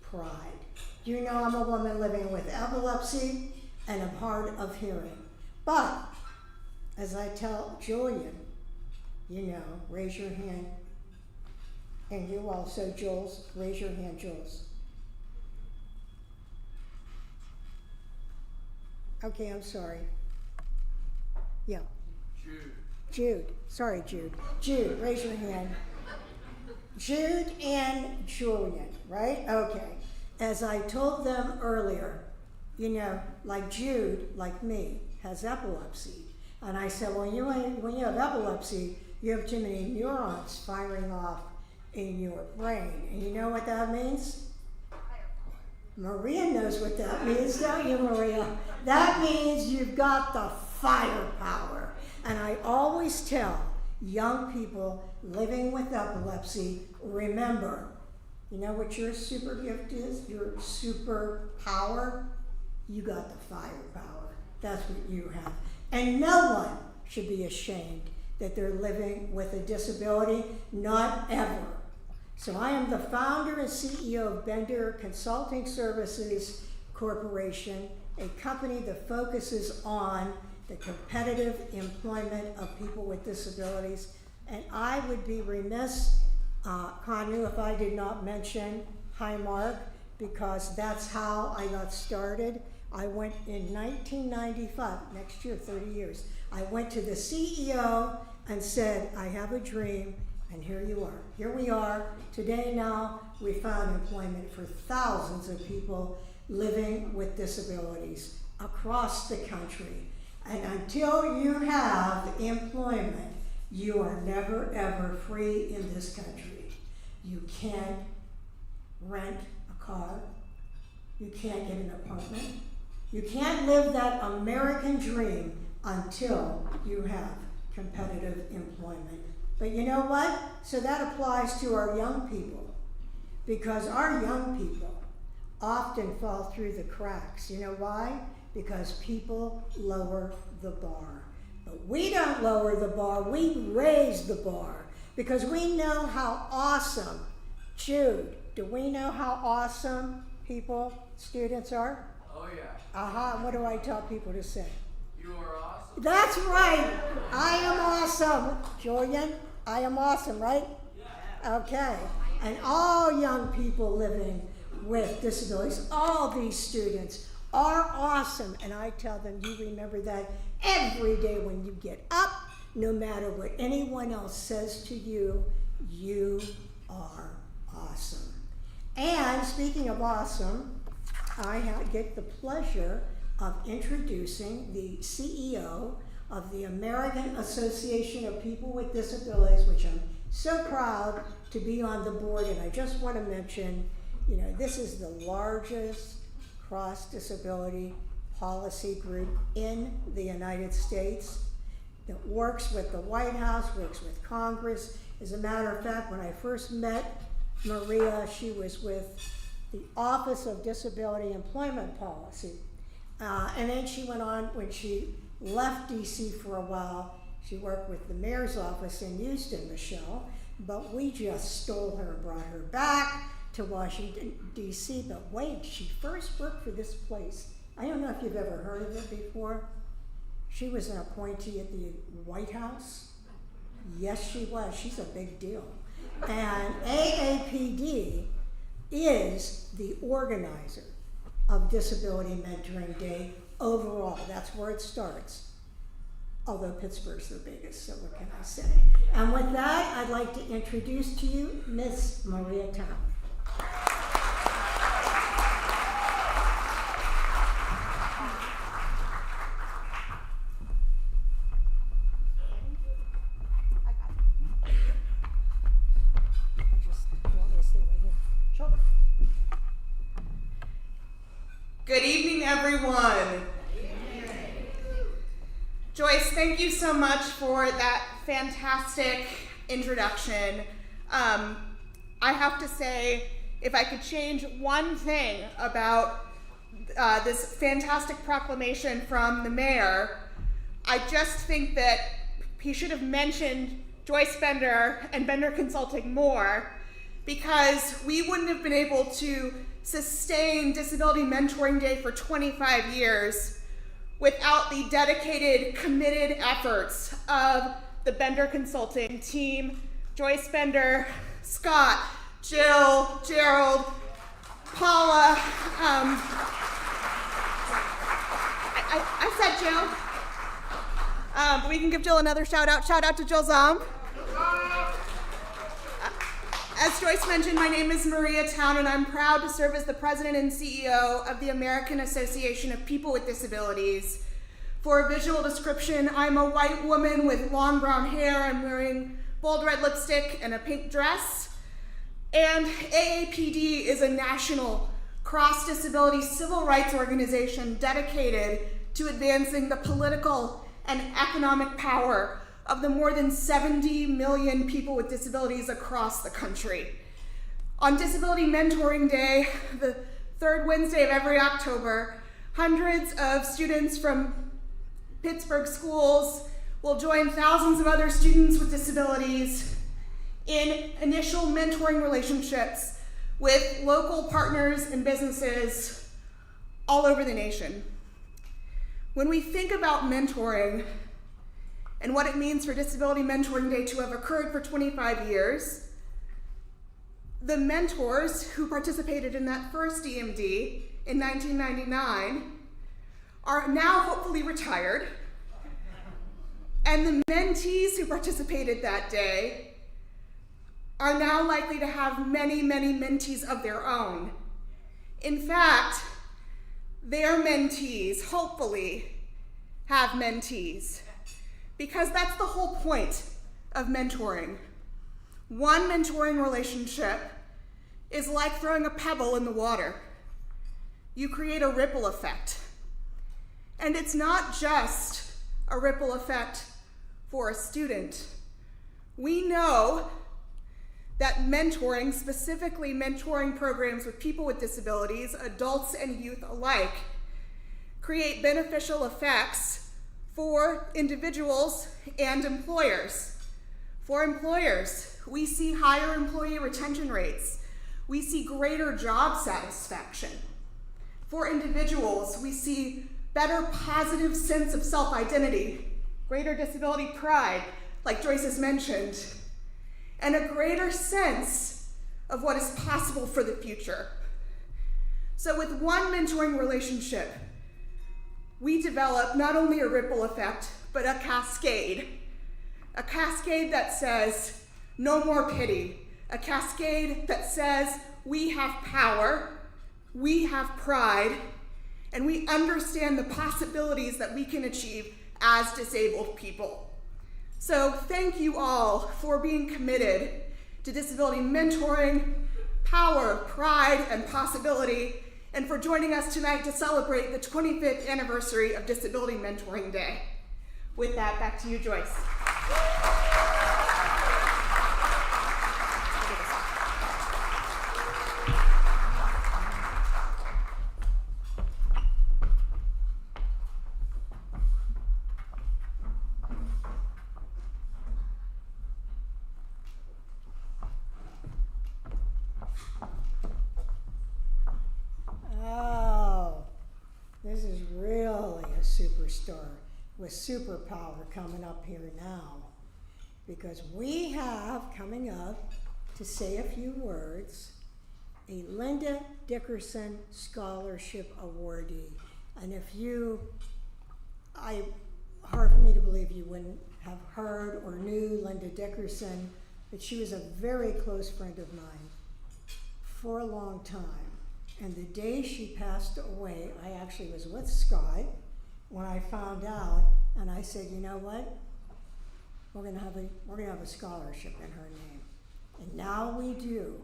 pride. You know I'm a woman living with epilepsy and I'm hard of hearing. But, as I tell Julian, you know, raise your hand. And you also, Jules, raise your hand, Jules. Okay, I'm sorry. Yeah. Jude. Sorry, Jude. Jude, raise your hand. Jude and Julian, right? Okay. As I told them earlier, you know, like Jude, like me, has epilepsy. And I said, well, when you have epilepsy, you have too many neurons firing off in your brain. And you know what that means? Maria knows what that means, don't you, Maria? That means you've got the firepower. And I always tell young people living with epilepsy, remember, you know what your super gift is? Your superpower? You got the firepower. That's what you have. And no one should be ashamed that they're living with a disability, not ever. So I am the founder and CEO of Bender Consulting Services Corporation, a company that focuses on the competitive employment of people with disabilities. And I would be remiss, Kanu, if I did not mention Highmark, because that's how I got started. I went in 1995, next year, 30 years. I went to the CEO and said, I have a dream, and here you are. Here we are. Today now, we found employment for thousands of people living with disabilities across the country. And until you have employment, you are never, ever free in this country. You can't rent a car. You can't get an apartment. You can't live that American dream until you have competitive employment. But you know what? So that applies to our young people, because our young people often fall through the cracks. You know why? Because people lower the bar. But we don't lower the bar, we raise the bar, because we know how awesome, Jude, do we know how awesome people, students are? Oh yeah. What do I tell people to say? You are awesome. That's right. I am awesome. Julian, I am awesome, right? Yeah. Okay. And all young people living with disabilities, all these students are awesome. And I tell them, you remember that every day when you get up, no matter what anyone else says to you, you are awesome. And speaking of awesome, I get the pleasure of introducing the CEO of the American Association of People with Disabilities, which I'm so proud to be on the board. And I just want to mention, you know, this is the largest cross-disability policy group in the United States that works with the White House, works with Congress. As a matter of fact, when I first met Maria, she was with the Office of Disability Employment Policy. And then she went on, when she left DC for a while, she worked with the mayor's office in Houston, Michelle, but we just stole her and brought her back to Washington, DC. But wait, she first worked for this place. I don't know if you've ever heard of it before. She was an appointee at the White House. Yes, she was. She's a big deal. And AAPD is the organizer of Disability Mentoring Day overall. That's where it starts. Although Pittsburgh's the biggest, so what can I say? And with that, I'd like to introduce to you Miss Maria Town. Good evening, everyone. Joyce, thank you so much for that fantastic introduction. I have to say, if I could change one thing about this fantastic proclamation from the mayor, I just think that he should have mentioned Joyce Bender and Bender Consulting more, because we wouldn't have been able to sustain Disability Mentoring Day for 25 years without the dedicated, committed efforts of the Bender Consulting team, Joyce Bender, Scott, Jill, Gerald, Paula. I said Jill. But we can give Jill another shout out. Shout out to Jill Zomb. As Joyce mentioned, my name is Maria Town, and I'm proud to serve as the president and CEO of the American Association of People with Disabilities. For a visual description, I'm a white woman with long brown hair. I'm wearing bold red lipstick and a pink dress. And AAPD is a national cross-disability civil rights organization dedicated to advancing the political and economic power of the more than 70 million people with disabilities across the country. On Disability Mentoring Day, the third Wednesday of every October, hundreds of students from Pittsburgh schools will join thousands of other students with disabilities in initial mentoring relationships with local partners and businesses all over the nation. When we think about mentoring and what it means for Disability Mentoring Day to have occurred for 25 years, the mentors who participated in that first DMD in 1999 are now hopefully retired, and the mentees who participated that day are now likely to have many, many mentees of their own. In fact, their mentees hopefully have mentees, because that's the whole point of mentoring. One mentoring relationship is like throwing a pebble in the water. You create a ripple effect. And it's not just a ripple effect for a student. We know that mentoring, specifically mentoring programs with people with disabilities, adults and youth alike, create beneficial effects for individuals and employers. For employers, we see higher employee retention rates. We see greater job satisfaction. For individuals, we see better positive sense of self-identity, greater disability pride, like Joyce has mentioned, and a greater sense of what is possible for the future. So with one mentoring relationship, we develop not only a ripple effect, but a cascade that says, no more pity, a cascade that says, we have power, we have pride, and we understand the possibilities that we can achieve as disabled people. So thank you all for being committed to disability mentoring, power, pride, and possibility, and for joining us tonight to celebrate the 25th anniversary of Disability Mentoring Day. With that, back to you, Joyce. This is really a superstar with superpower coming up here now, because we have coming up to say a few words a Linda Dickerson Scholarship Awardee. And hard for me to believe you wouldn't have heard or knew Linda Dickerson, but she was a very close friend of mine for a long time. And the day she passed away, I actually was with Scott when I found out, and I said, you know what? We're gonna have a scholarship in her name. And now we do.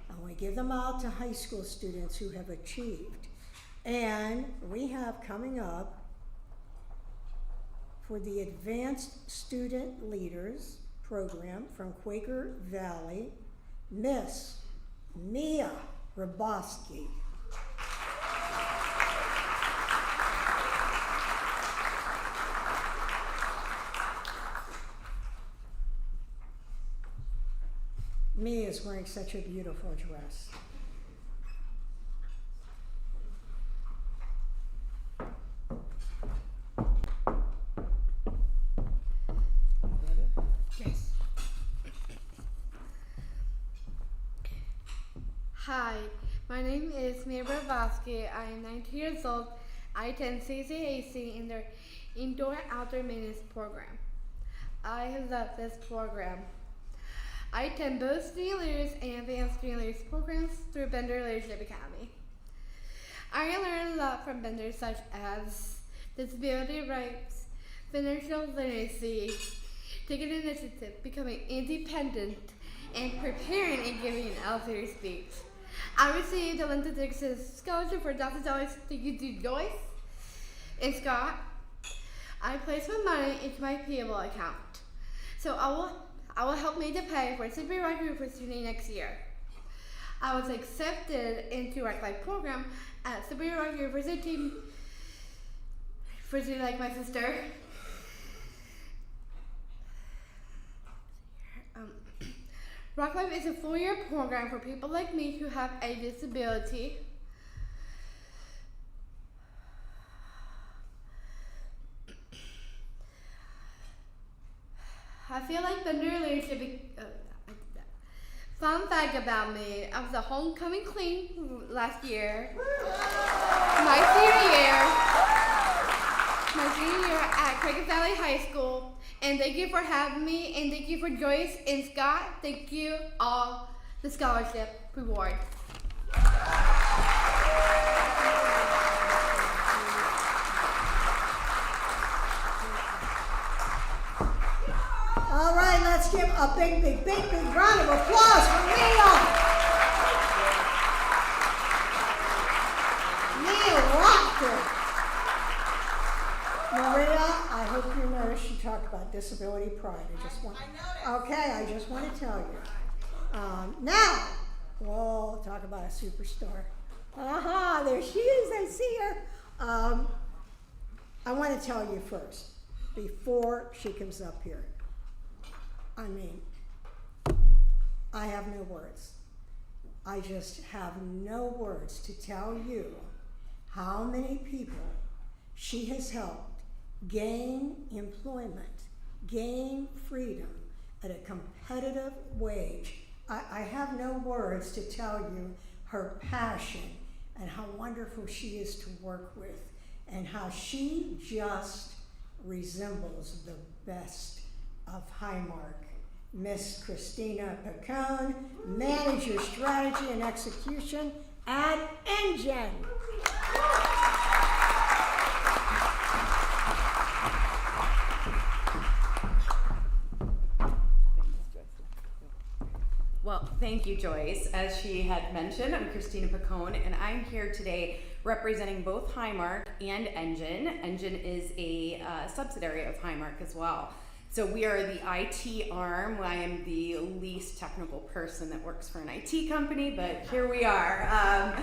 And we give them out to high school students who have achieved. And we have coming up for the Advanced Student Leaders program from Quaker Valley, Miss Mia Raboski. Mia is wearing such a beautiful dress. Yes. Hi, my name is Mia Bravosky. I am 19 years old. I attend CCAC in their Indoor-Outdoor Maintenance program. I love this program. I attend both Student Leaders and Advanced Student Leaders programs through Bender Leadership Academy. I learned a lot from Bender, such as disability rights, financial literacy, taking initiative, becoming independent, and preparing and giving an elevator speech. I received a Linda Dixon scholarship for $1,000 to YouTube Joyce and Scott. I placed my money into my payable account, so I will help me to pay for Superior University next year. I was accepted into Rec Life program at Superior University, like my sister. Rock Life is a 4-year program for people like me who have a disability. I feel like Bender Leadership. Fun fact about me: I was a homecoming queen last year. My senior year at Cricket Valley High School. And thank you for having me, and thank you for Joyce and Scott. Thank you all the scholarship reward. All right, let's give a big round of applause for Mia. Mia rocked it. Maria, I hope you noticed she talked about disability pride. I just want to tell you. Now, we'll talk about a superstar. There she is, I see her. I want to tell you first, before she comes up here. I have no words. I just have no words to tell you how many people she has helped gain employment, gain freedom at a competitive wage. I have no words to tell you her passion and how wonderful she is to work with and how she just resembles the best of Highmark. Miss Christina Picone, Manager Strategy and Execution at Engine. Well, thank you, Joyce. As she had mentioned, I'm Christina Picone, and I'm here today representing both Highmark and Engine. Engine is a subsidiary of Highmark as well. So we are the IT arm. I am the least technical person that works for an IT company, but here we are.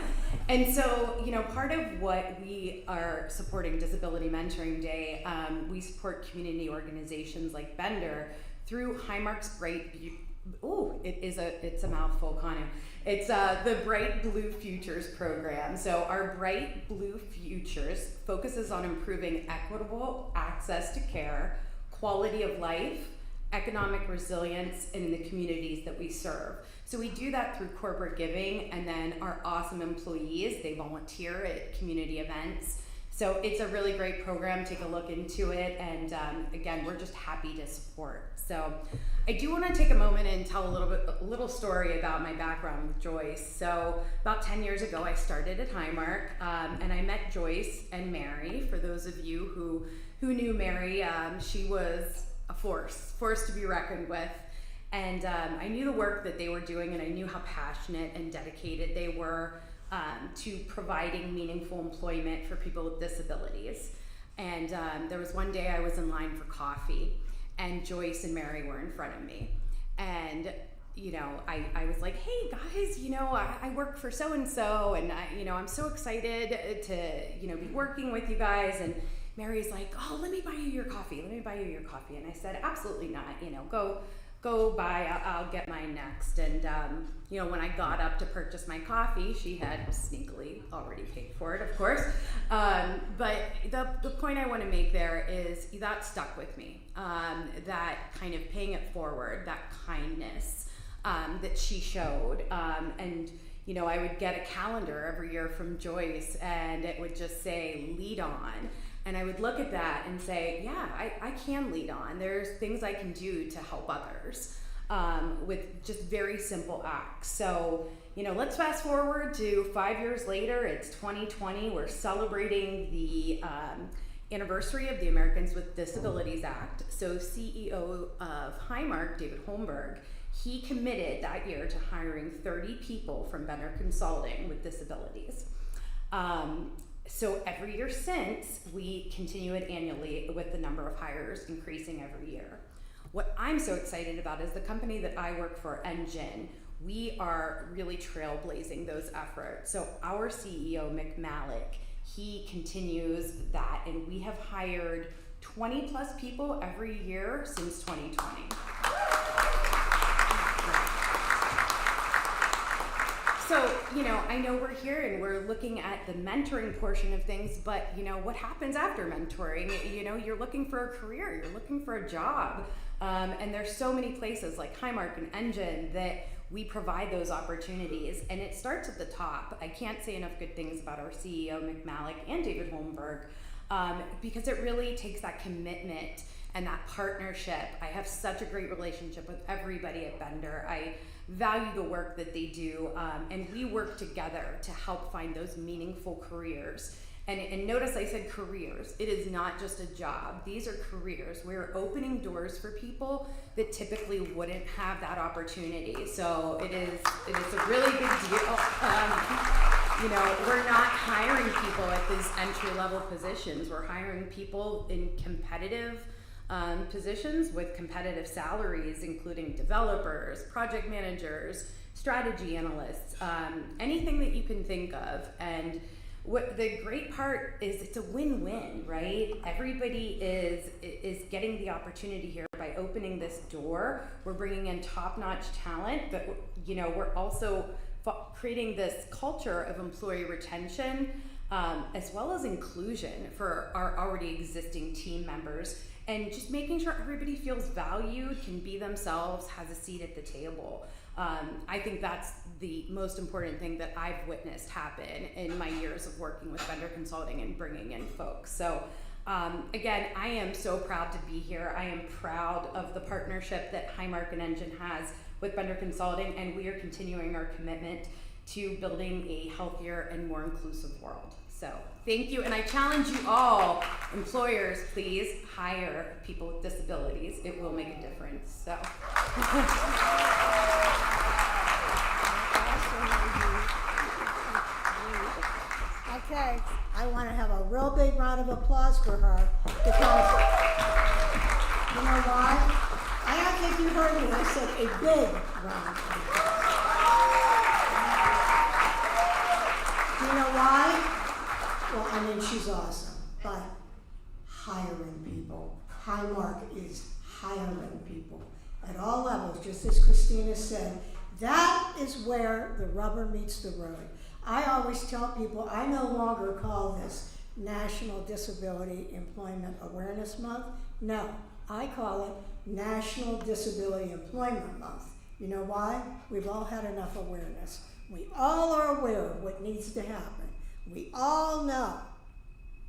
And so, part of what we are supporting Disability Mentoring Day, we support community organizations like Bender through Highmark's it's a mouthful, Connie. It's the Bright Blue Futures program. So our Bright Blue Futures focuses on improving equitable access to care, quality of life, economic resilience in the communities that we serve. So we do that through corporate giving, and then our awesome employees, they volunteer at community events. So it's a really great program. Take a look into it, and again, we're just happy to support. So I do want to take a moment and tell a little story about my background with Joyce. So about 10 years ago, I started at Highmark, and I met Joyce and Mary. For those of you who knew Mary, she was a force to be reckoned with. And I knew the work that they were doing, and I knew how passionate and dedicated they were to providing meaningful employment for people with disabilities. And there was one day I was in line for coffee, and Joyce and Mary were in front of me. And I was like, hey guys, I work for so-and-so, and I'm so excited to be working with you guys. And Mary's like, oh, let me buy you your coffee. And I said, absolutely not, go by, I'll get mine next. And, you know, when I got up to purchase my coffee, she had sneakily already paid for it, of course. But the point I want to make there is that stuck with me, that kind of paying it forward, that kindness that she showed. And, you know, I would get a calendar every year from Joyce, and it would just say, lead on. And I would look at that and say, yeah, I can lead on. There's things I can do to help others with just very simple acts. So, you know, let's fast forward to 5 years later. It's 2020. We're celebrating the anniversary of the Americans with Disabilities Act. So CEO of Highmark, David Holmberg, he committed that year to hiring 30 people from Bender Consulting with disabilities. So every year since, we continue it annually with the number of hires increasing every year. What I'm so excited about is the company that I work for, Engine, we are really trailblazing those efforts. So our CEO, Mick Malik, he continues that, and we have hired 20 plus people every year since 2020. So, you know, I know we're here and we're looking at the mentoring portion of things, but, you know, what happens after mentoring? You know, you're looking for a career, you're looking for a job, and there's so many places like Highmark and Engine that we provide those opportunities, and it starts at the top. I can't say enough good things about our CEO, Mick Malik, and David Holmberg, because it really takes that commitment and that partnership. I have such a great relationship with everybody at Bender. I value the work that they do, and we work together to help find those meaningful careers. And notice I said careers. It is not just a job. These are careers. We're opening doors for people that typically wouldn't have that opportunity. So it is a really big deal. You know, we're not hiring people at these entry-level positions. We're hiring people in competitive positions with competitive salaries, including developers, project managers, strategy analysts, anything that you can think of. And what the great part is, it's a win-win, right? Everybody is getting the opportunity here by opening this door. We're bringing in top-notch talent, but you know, we're also creating this culture of employee retention, as well as inclusion for our already existing team members, and just making sure everybody feels valued, can be themselves, has a seat at the table. I think that's the most important thing that I've witnessed happen in my years of working with Bender Consulting and bringing in folks. So again, I am so proud to be here. I am proud of the partnership that Highmark and Engine has with Bender Consulting, and we are continuing our commitment to building a healthier and more inclusive world. So thank you, and I challenge you all, employers, please hire people with disabilities. It will make a difference. So. Okay, I want to have a real big round of applause for her, because you know why? I don't think you heard me. I said a big round of applause. Do you know why? Well, I mean, she's awesome, but hiring people. Highmark is hiring people at all levels, just as Christina said. That is where the rubber meets the road. I always tell people I no longer call this National Disability Employment Awareness Month. No, I call it National Disability Employment Month. You know why? We've all had enough awareness. We all are aware of what needs to happen. We all know.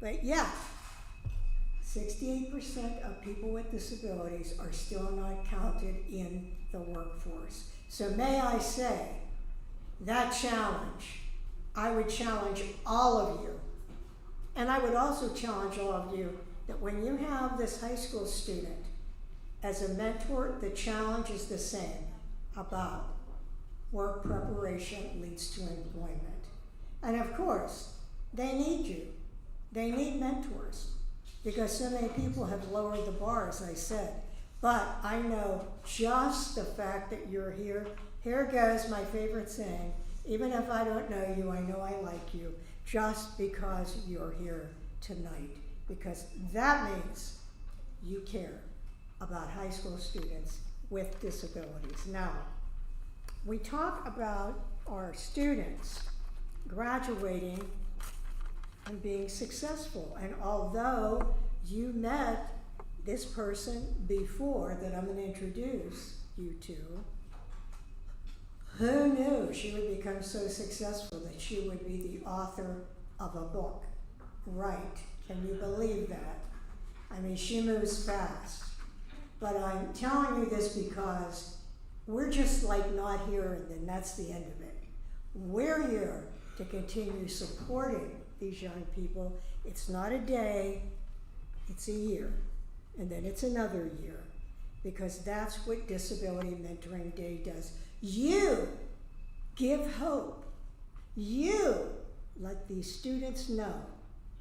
But yeah, 68% of people with disabilities are still not counted in the workforce. So may I say, that challenge, I would challenge all of you. And I would also challenge all of you that when you have this high school student as a mentor, the challenge is the same about work preparation leads to employment. And of course, they need you. They need mentors, because so many people have lowered the bar, as I said. But I know just the fact that you're here. Here goes my favorite saying: even if I don't know you, I know I like you, just because you're here tonight. Because that means you care about high school students with disabilities. Now, we talk about our students graduating and being successful. And although you met this person before that I'm going to introduce you to, who knew she would become so successful that she would be the author of a book? Right. Can you believe that? I mean, she moves fast. But I'm telling you this because we're just like not here and then that's the end of it. We're here to continue supporting these young people. It's not a day, it's a year. And then it's another year. Because that's what Disability Mentoring Day does. You give hope. You let these students know,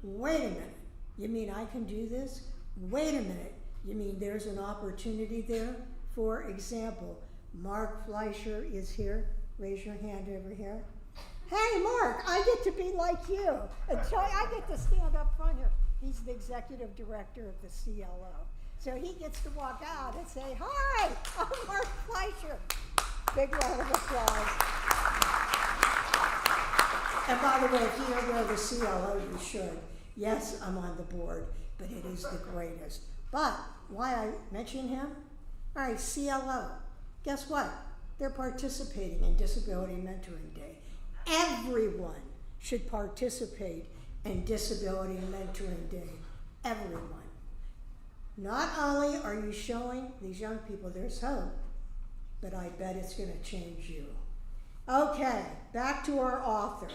wait a minute, you mean I can do this? Wait a minute, you mean there's an opportunity there? For example, Mark Fleischer is here. Raise your hand over here. Hey, Mark, I get to be like you. I get to stand up front here. He's the executive director of the CLO. So he gets to walk out and say, hi, I'm Mark Fleischer. Big round of applause. And by the way, if you don't know the CLO, you should. Yes, I'm on the board, but it is the greatest. But why I mention him? All right, CLO. Guess what? They're participating in Disability Mentoring Day. Everyone should participate in Disability Mentoring Day. Everyone. Not only are you showing these young people there's hope, but I bet it's going to change you. Okay, back to our author.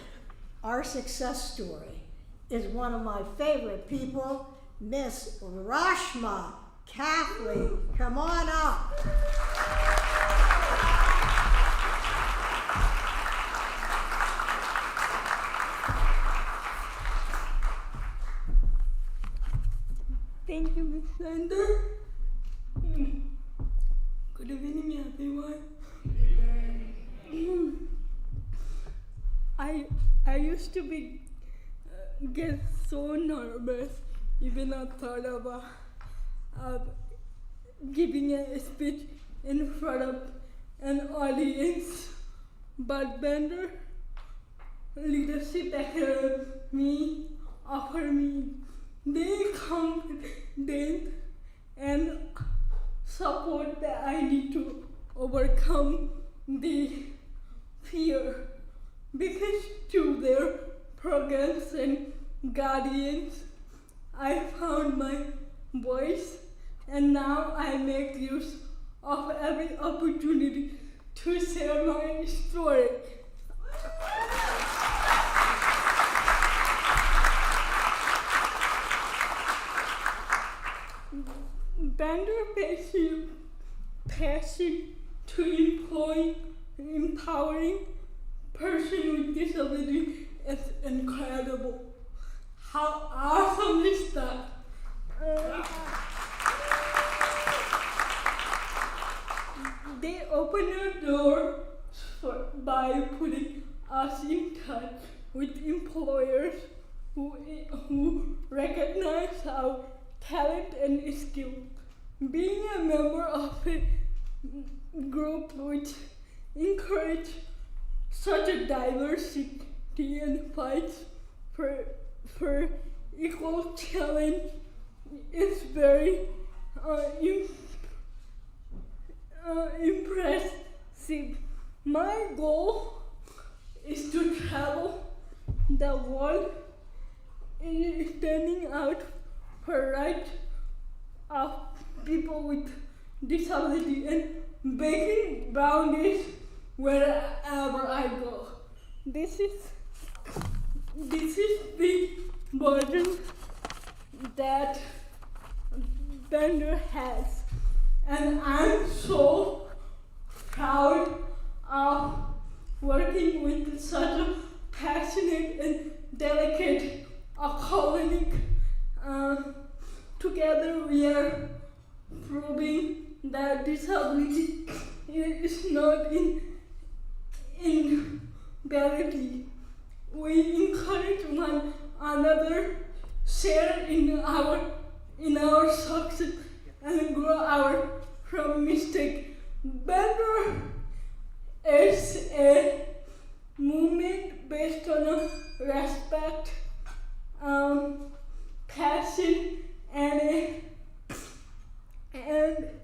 Our success story is one of my favorite people, Miss Rashma Kathleen. Come on up. Thank you, Ms. Sander. Good evening, everyone. I used to get so nervous even I thought of giving a speech in front of an audience. But Bender Leadership Academy offered me the confidence and support that I need to overcome the fear, because through their programs and guardians I found my voice, and now I make use of every opportunity to share my story. Bender's passion to empowering person with disability is incredible. How awesome is that? They open a door by putting us in touch with employers who recognize our talent and skill. Being a member of a group which encourages such a diversity and fights for equal challenge is very impressive. My goal is to travel the world standing out for rights of people with disability and breaking boundaries wherever I go. This is the burden that Bender has, and I'm so proud of working with such a passionate and delicate colleague. Together we are proving that disability is not invalidity. We encourage one another, share in our success, and grow from mistake Better is a movement based on respect, passion, and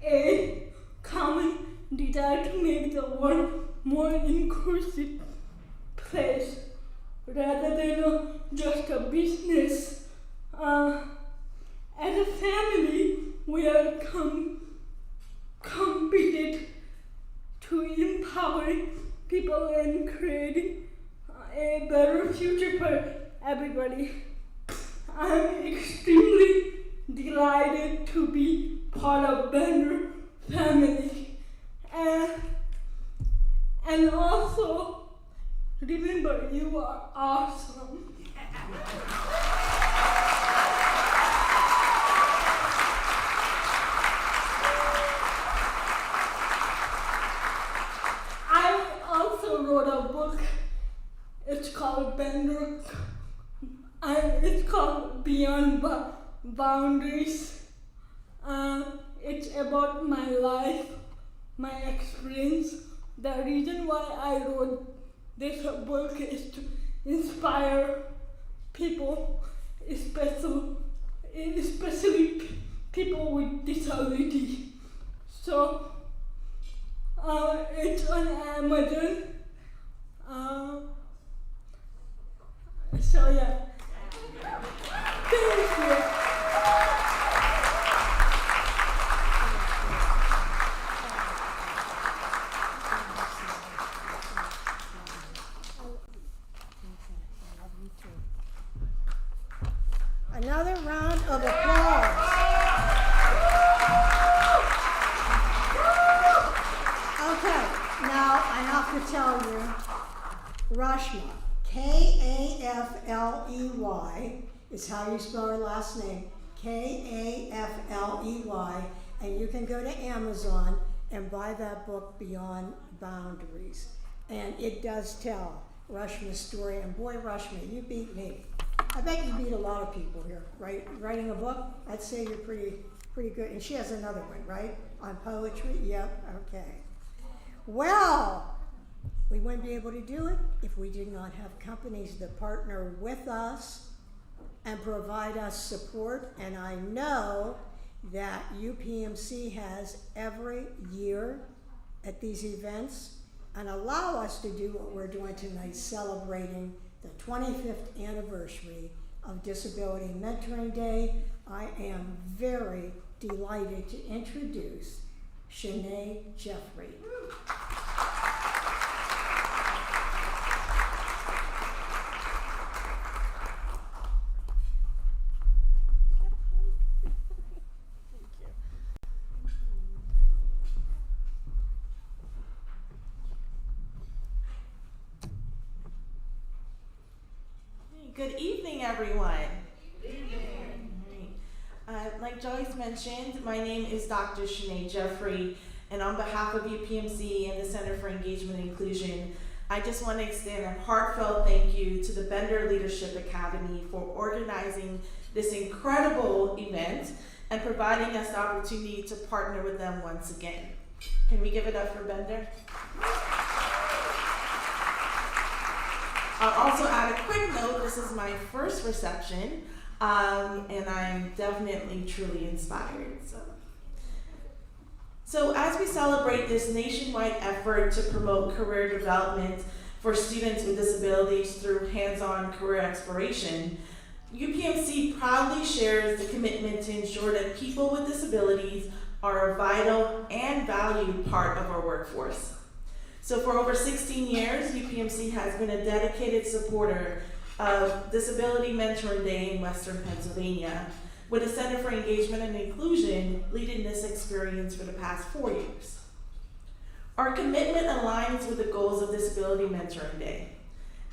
a common desire to make the world more inclusive place rather than just a business. As a family, we are committed to empowering people and creating a better future for everybody. I'm extremely delighted to be part of Bender family, and also remember, you are awesome. I also wrote a book. It's called Bender. It's called Beyond Boundaries. It's about my life, my experience. The reason why I wrote this book is to inspire people, especially people with disability. So it's on Amazon. So yeah. Thank you. Another round of applause. Okay, now I have to tell you, Rashma, K-A-F-L-E-Y is how you spell her last name, K-A-F-L-E-Y, and you can go to Amazon and buy that book, Beyond Boundaries. And it does tell Rashma's story, and boy, Rashma, you beat me. I bet you beat a lot of people here, right? Writing a book, I'd say you're pretty good. And she has another one, right? On poetry, yep, okay. Well, we wouldn't be able to do it if we did not have companies that partner with us and provide us support. And I know that UPMC has every year at these events and allow us to do what we're doing tonight, celebrating the 25th anniversary of Disability Mentoring Day. I am very delighted to introduce Shanae Jeffrey. Good evening, everyone. Good evening. Like Joyce mentioned, my name is Dr. Shanae Jeffrey, and on behalf of UPMC and the Center for Engagement and Inclusion, I just want to extend a heartfelt thank you to the Bender Leadership Academy for organizing this incredible event and providing us the opportunity to partner with them once again. Can we give it up for Bender? I'll also add a quick note, this is my first reception, and I'm definitely truly inspired. So as we celebrate this nationwide effort to promote career development for students with disabilities through hands-on career exploration, UPMC proudly shares the commitment to ensure that people with disabilities are a vital and valued part of our workforce. So for over 16 years, UPMC has been a dedicated supporter of Disability Mentoring Day in Western Pennsylvania, with the Center for Engagement and Inclusion leading this experience for the past 4 years. Our commitment aligns with the goals of Disability Mentoring Day,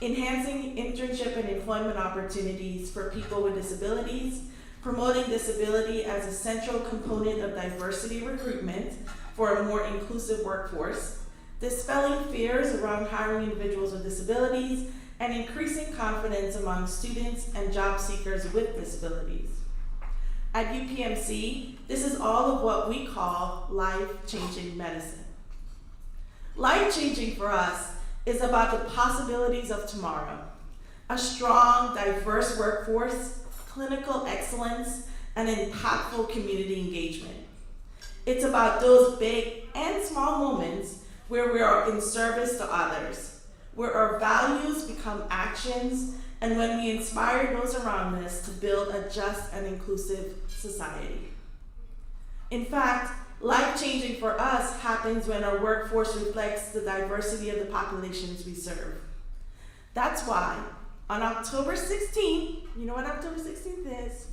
enhancing internship and employment opportunities for people with disabilities, promoting disability as a central component of diversity recruitment for a more inclusive workforce, dispelling fears around hiring individuals with disabilities, and increasing confidence among students and job seekers with disabilities. At UPMC, this is all of what we call life-changing medicine. Life-changing for us is about the possibilities of tomorrow. A strong, diverse workforce, clinical excellence, and impactful community engagement. It's about those big and small moments where we are in service to others, where our values become actions, and when we inspire those around us to build a just and inclusive society. In fact, life-changing for us happens when our workforce reflects the diversity of the populations we serve. That's why on October 16th, you know what October 16th is?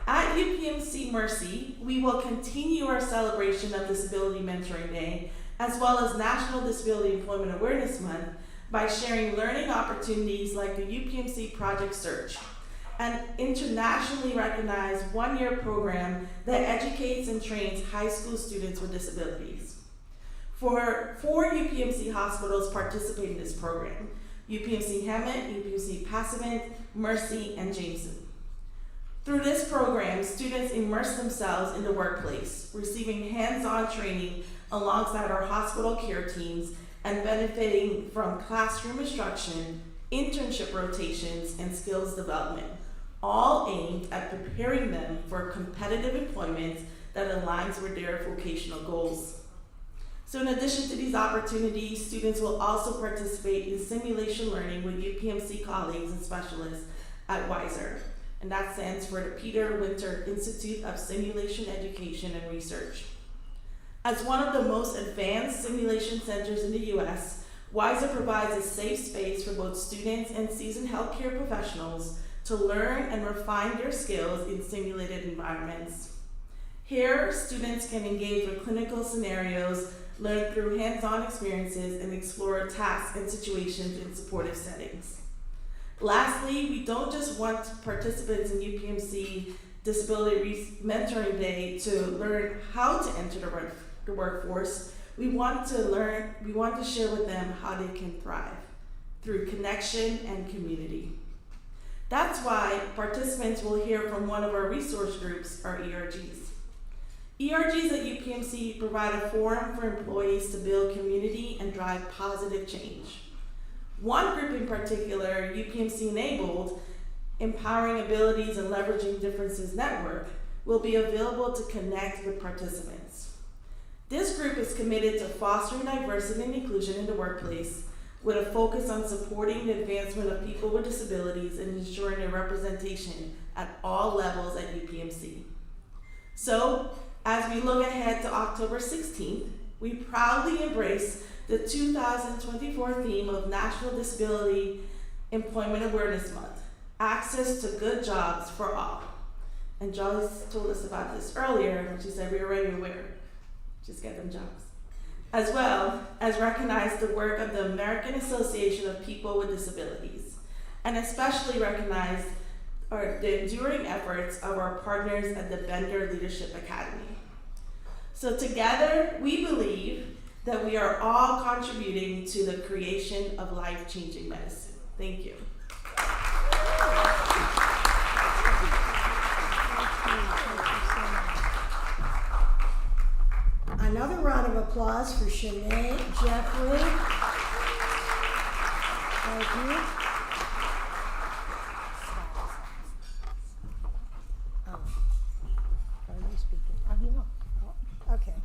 At UPMC Mercy, we will continue our celebration of Disability Mentoring Day, as well as National Disability Employment Awareness Month, by sharing learning opportunities like the UPMC Project Search, an internationally recognized one-year program that educates and trains high school students with disabilities. Four UPMC hospitals participate in this program: UPMC Hammett, UPMC Passavant, Mercy, and Jameson. Through this program, students immerse themselves in the workplace, receiving hands-on training alongside our hospital care teams and benefiting from classroom instruction, internship rotations, and skills development, all aimed at preparing them for competitive employment that aligns with their vocational goals. So in addition to these opportunities, students will also participate in simulation learning with UPMC colleagues and specialists at WISER, and that stands for the Peter Winter Institute of Simulation Education and Research. As one of the most advanced simulation centers in the US, WISER provides a safe space for both students and seasoned healthcare professionals to learn and refine their skills in simulated environments. Here, students can engage with clinical scenarios, learn through hands-on experiences, and explore tasks and situations in supportive settings. Lastly, we don't just want participants in UPMC Disability Mentoring Day to learn how to enter the workforce. We want to share with them how they can thrive through connection and community. That's why participants will hear from one of our resource groups, our ERGs. ERGs at UPMC provide a forum for employees to build community and drive positive change. One group in particular, UPMC Enabled, Empowering Abilities and Leveraging Differences Network, will be available to connect with participants. This group is committed to fostering diversity and inclusion in the workplace, with a focus on supporting the advancement of people with disabilities and ensuring their representation at all levels at UPMC. So, as we look ahead to October 16th, we proudly embrace the 2024 theme of National Disability Employment Awareness Month, Access to Good Jobs for All. And Joyce told us about this earlier when she said we were already aware. Just get them jobs. As well as recognize the work of the American Association of People with Disabilities, and especially recognize the enduring efforts of our partners at the Bender Leadership Academy. So together, we believe that we are all contributing to the creation of life-changing medicine. Thank you. Another round of applause for Shanae Jeffrey. Thank you. Are you speaking? Okay.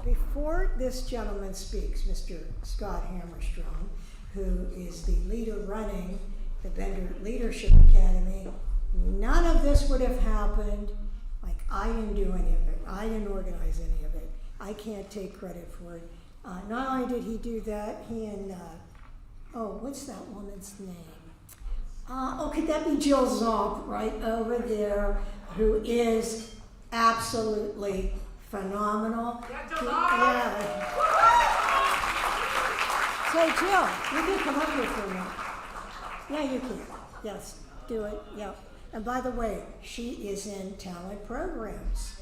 Before this gentleman speaks, Mr. Scott Hammerstrom, who is the leader running the Bender Leadership Academy, none of this would have happened. Like, I didn't do any of it. I didn't organize any of it. I can't take credit for it. Not only did he do that, he and, what's that woman's name? Could that be Jill Zomp right over there, who is absolutely phenomenal. Yeah. Say, Jill, you can come up here for a minute. Yeah, you can. Yes, do it. Yep. And by the way, she is in talent programs,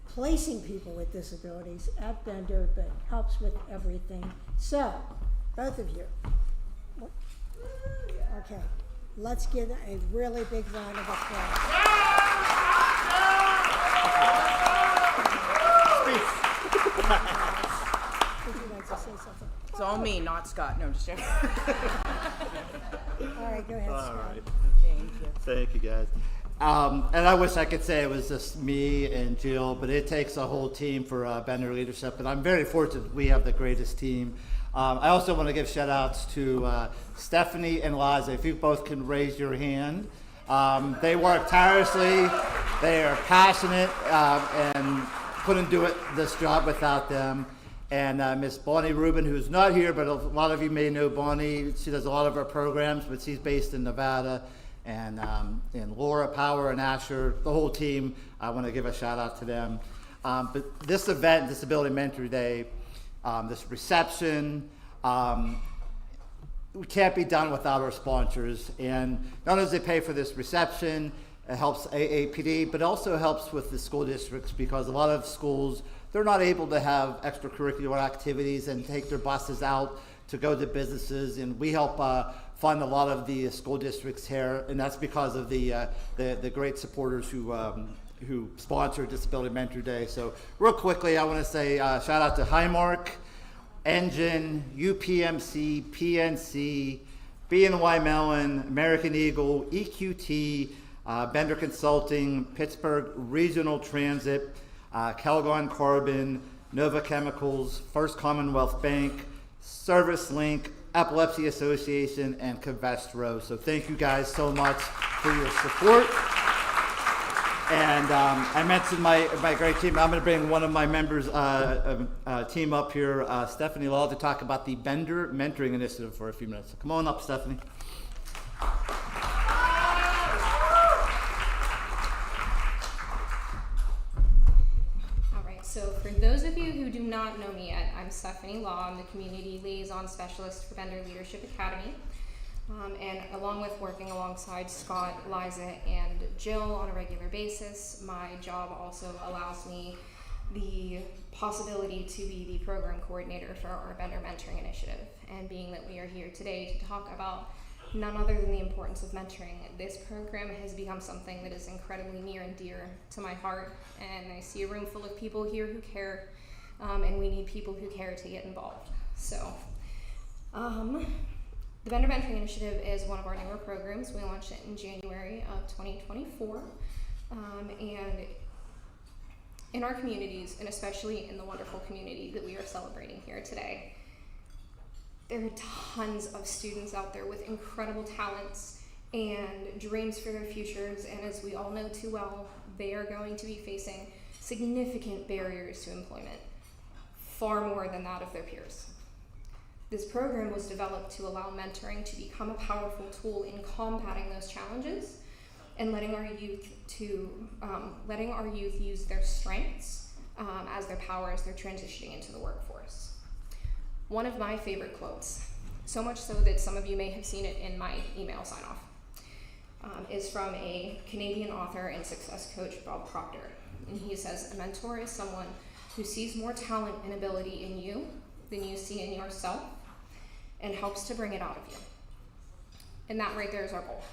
placing people with disabilities at Bender, but helps with everything. So, both of you. Okay, let's give a really big round of applause. to say something. It's all me, not Scott. No, just joking. All right, go ahead, All Scott. right. Thank you. Thank you, guys. And I wish I could say it was just me and Jill, but it takes a whole team for Bender leadership, and I'm very fortunate we have the greatest team. I also want to give shout outs to Stephanie and Liza. If you both can raise your hand. They work tirelessly, they are passionate, and couldn't do this job without them. And Miss Bonnie Rubin, who's not here, but a lot of you may know Bonnie. She does a lot of our programs, but she's based in Nevada. And Laura, Power, and Asher, the whole team, I want to give a shout out to them. But this event, Disability Mentor Day, this reception, we can't be done without our sponsors. And not only does it pay for this reception, it helps AAPD, but also helps with the school districts, because a lot of schools, they're not able to have extracurricular activities and take their buses out to go to businesses, and we help fund a lot of the school districts here, and that's because of the great supporters who sponsor Disability Mentor Day. So real quickly, I want to say shout out to Highmark, Engine, UPMC, PNC, BNY Mellon, American Eagle, EQT, Bender Consulting, Pittsburgh Regional Transit, Calgon Carbon, Nova Chemicals, First Commonwealth Bank, Service Link, Epilepsy Association, and Covestro. So thank you guys so much for your support. And I mentioned my great team. I'm going to bring one of my members' team up here, Stephanie Law, to talk about the Bender Mentoring Initiative for a few minutes. So come on up, Stephanie. So for those of you who do not know me yet, I'm Stephanie Law. I'm the Community Liaison Specialist for Bender Leadership Academy. And along with working alongside Scott, Liza, and Jill on a regular basis, my job also allows me the possibility to be the program coordinator for our Bender Mentoring Initiative. And being that we are here today to talk about none other than the importance of mentoring, this program has become something that is incredibly near and dear to my heart, and I see a room full of people here who care, and we need people who care to get involved. So the Bender Mentoring Initiative is one of our newer programs. We launched it in January of 2024, and in our communities, and especially in the wonderful community that we are celebrating here today, there are tons of students out there with incredible talents and dreams for their futures, and as we all know too well, they are going to be facing significant barriers to employment, far more than that of their peers. This program was developed to allow mentoring to become a powerful tool in combating those challenges and letting our youth use their strengths as their power as they're transitioning into the workforce. One of my favorite quotes, so much so that some of you may have seen it in my email sign-off, is from a Canadian author and success coach, Bob Proctor. And he says, "A mentor is someone who sees more talent and ability in you than you see in yourself and helps to bring it out of you." And that right there is our goal.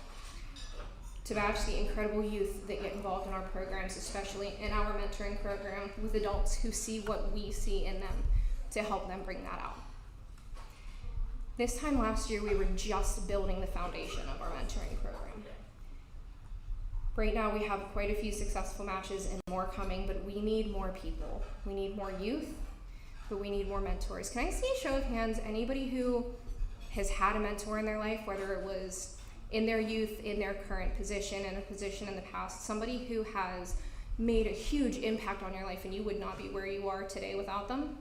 To match the incredible youth that get involved in our programs, especially in our mentoring program, with adults who see what we see in them, to help them bring that out. This time last year, we were just building the foundation of our mentoring program. Right now, we have quite a few successful matches and more coming, but we need more people. We need more youth, but we need more mentors. Can I see a show of hands, anybody who has had a mentor in their life, whether it was in their youth, in their current position, in a position in the past, somebody who has made a huge impact on your life and you would not be where you are today without them?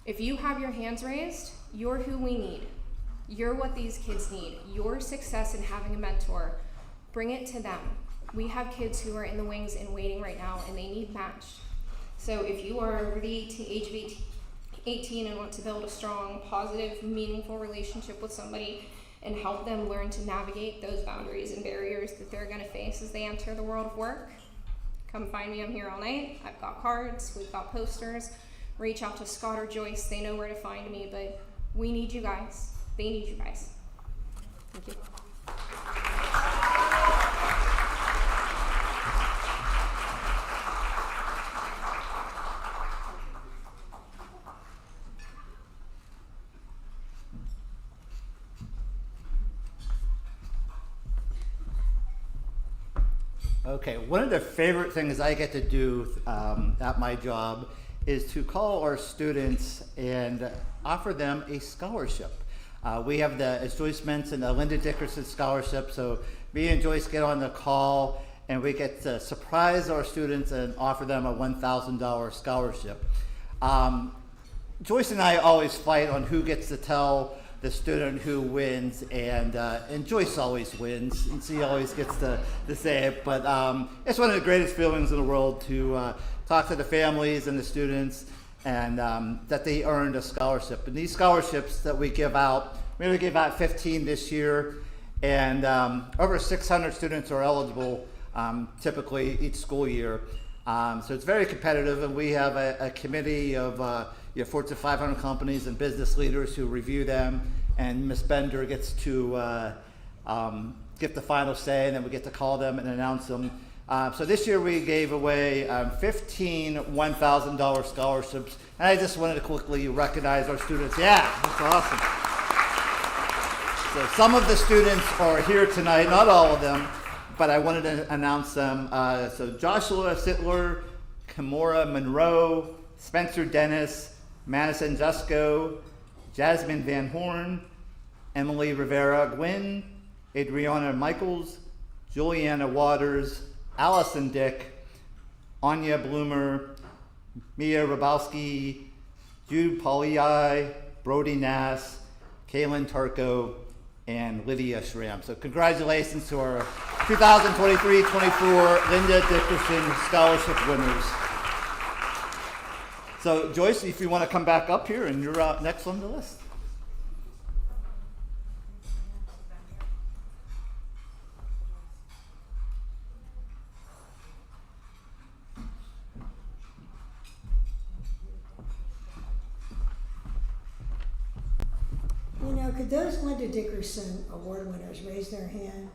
If you have your hands raised, you're who we need. You're what these kids need. Your success in having a mentor, bring it to them. We have kids who are in the wings and waiting right now, and they need matched. So if you are over the age of 18 and want to build a strong, positive, meaningful relationship with somebody and help them learn to navigate those boundaries and barriers that they're going to face as they enter the world of work, come find me. I'm here all night. I've got cards. We've got posters. Reach out to Scott or Joyce. They know where to find me, but we need you guys. They need you guys. Thank you. Okay, one of the favorite things I get to do at my job is to call our students and offer them a scholarship. We have as Joyce mentioned, the Linda Dickerson Scholarship. So me and Joyce get on the call and we get to surprise our students and offer them a $1,000 scholarship. Joyce and I always fight on who gets to tell the student who wins, and Joyce always wins, and she always gets to say it. But it's one of the greatest feelings in the world to talk to the families and the students, and that they earned a scholarship. And these scholarships that we give out, we're going to give out 15 this year, and over 600 students are eligible typically each school year. So it's very competitive, and we have a committee of Fortune 500 companies and business leaders who review them, and Ms. Bender gets to get the final say, and then we get to call them and announce them. So this year we gave away 15 $1,000 scholarships, and I just wanted to quickly recognize our students. Yeah, that's awesome. So some of the students are here tonight, not all of them, but I wanted to announce them. So Joshua Sittler, Kimora Monroe, Spencer Dennis, Madison Jusco, Jasmine Van Horn, Emily Rivera Gwynn, Adriana Michaels, Juliana Waters, Allison Dick, Anya Bloomer, Mia Rabowski, Jude Paulai, Brody Nass, Kaylin Turco, and Lydia Schramm. So congratulations to our 2023-24 Linda Dickerson Scholarship winners. So Joyce, if you want to come back up here, and you're next on the list. You know, could those Linda Dickerson Award winners raise their hand?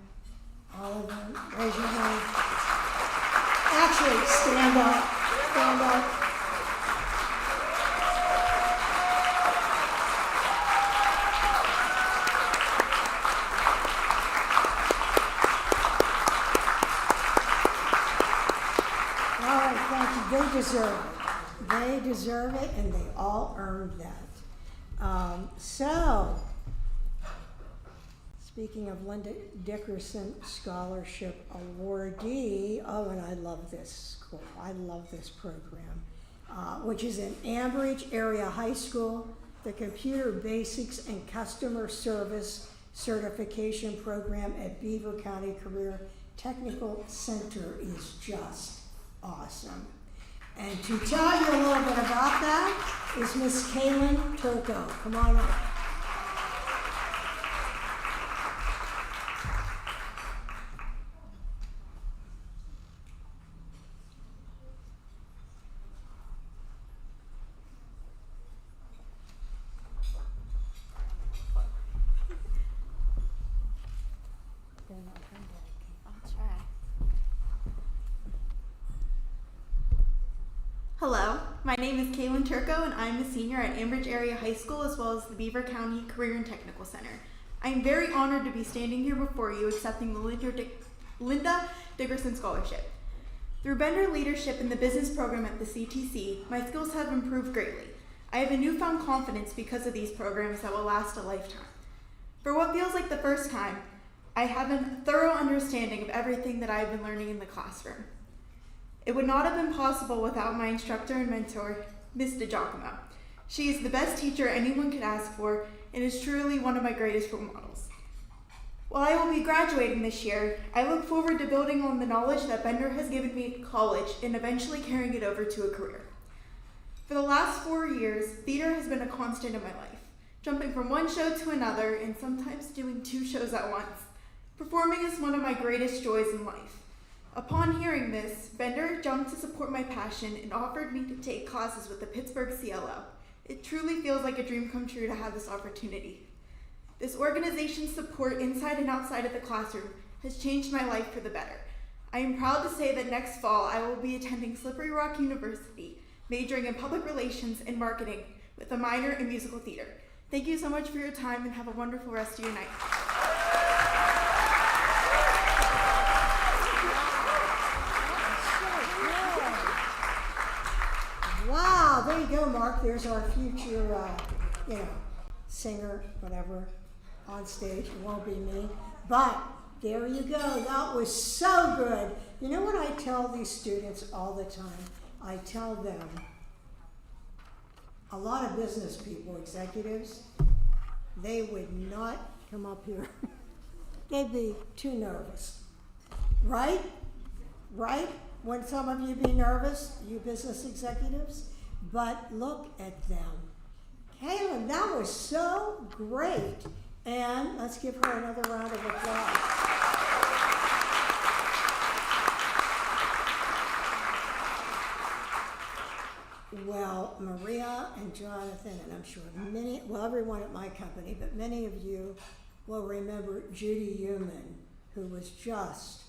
All of them, raise your hand. Actually, stand up, stand up. All right, thank you. They deserve it. They deserve it, and they all earned that. So, speaking of Linda Dickerson Scholarship Awardee, oh, and I love this school. I love this program, which is in Ambridge Area High School. The Computer Basics and Customer Service Certification Program at Beaver County Career Technical Center is just awesome. And to tell you a little bit about that is Miss Kaylin Turco. Come on up. Hello, my name is Kaylin Turco, and I'm a senior at Ambridge Area High School as well as the Beaver County Career and Technical Center. I am very honored to be standing here before you accepting the Linda Dickerson Scholarship. Through Bender leadership in the business program at the CTC, my skills have improved greatly. I have a newfound confidence because of these programs that will last a lifetime. For what feels like the first time, I have a thorough understanding of everything that I have been learning in the classroom. It would not have been possible without my instructor and mentor, Ms. DiGiacomo. She is the best teacher anyone could ask for and is truly one of my greatest role models. While I will be graduating this year, I look forward to building on the knowledge that Bender has given me at college and eventually carrying it over to a career. For the last 4 years, theater has been a constant in my life, jumping from one show to another and sometimes doing 2 shows at once. Performing is one of my greatest joys in life. Upon hearing this, Bender jumped to support my passion and offered me to take classes with the Pittsburgh CLO. It truly feels like a dream come true to have this opportunity. This organization's support inside and outside of the classroom has changed my life for the better. I am proud to say that next fall I will be attending Slippery Rock University, majoring in public relations and marketing with a minor in musical theater. Thank you so much for your time and have a wonderful rest of your night. there's our future, singer, whatever, on stage. It won't be me. But there you go. That was so good. You know what I tell these students all the time? I tell them, a lot of business people, executives, they would not come up here. They'd be too nervous. Right? Right? Wouldn't some of you be nervous, you business executives? But look at them. Kaylin, that was so great. And let's give her another round of applause. Well, Maria and Jonathan, and I'm sure everyone at my company, but many of you will remember Judy Human, who was just,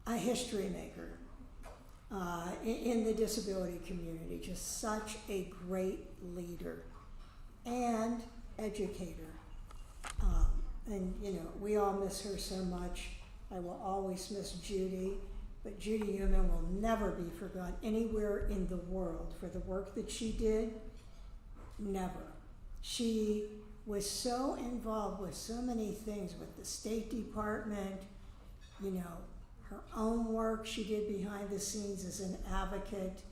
a history maker in the disability community, just such a great leader and educator. We all miss her so much. I will always miss Judy, but Judy Human will never be forgotten anywhere in the world for the work that she did. Never. She was so involved with so many things with the State Department, her own work she did behind the scenes as an advocate,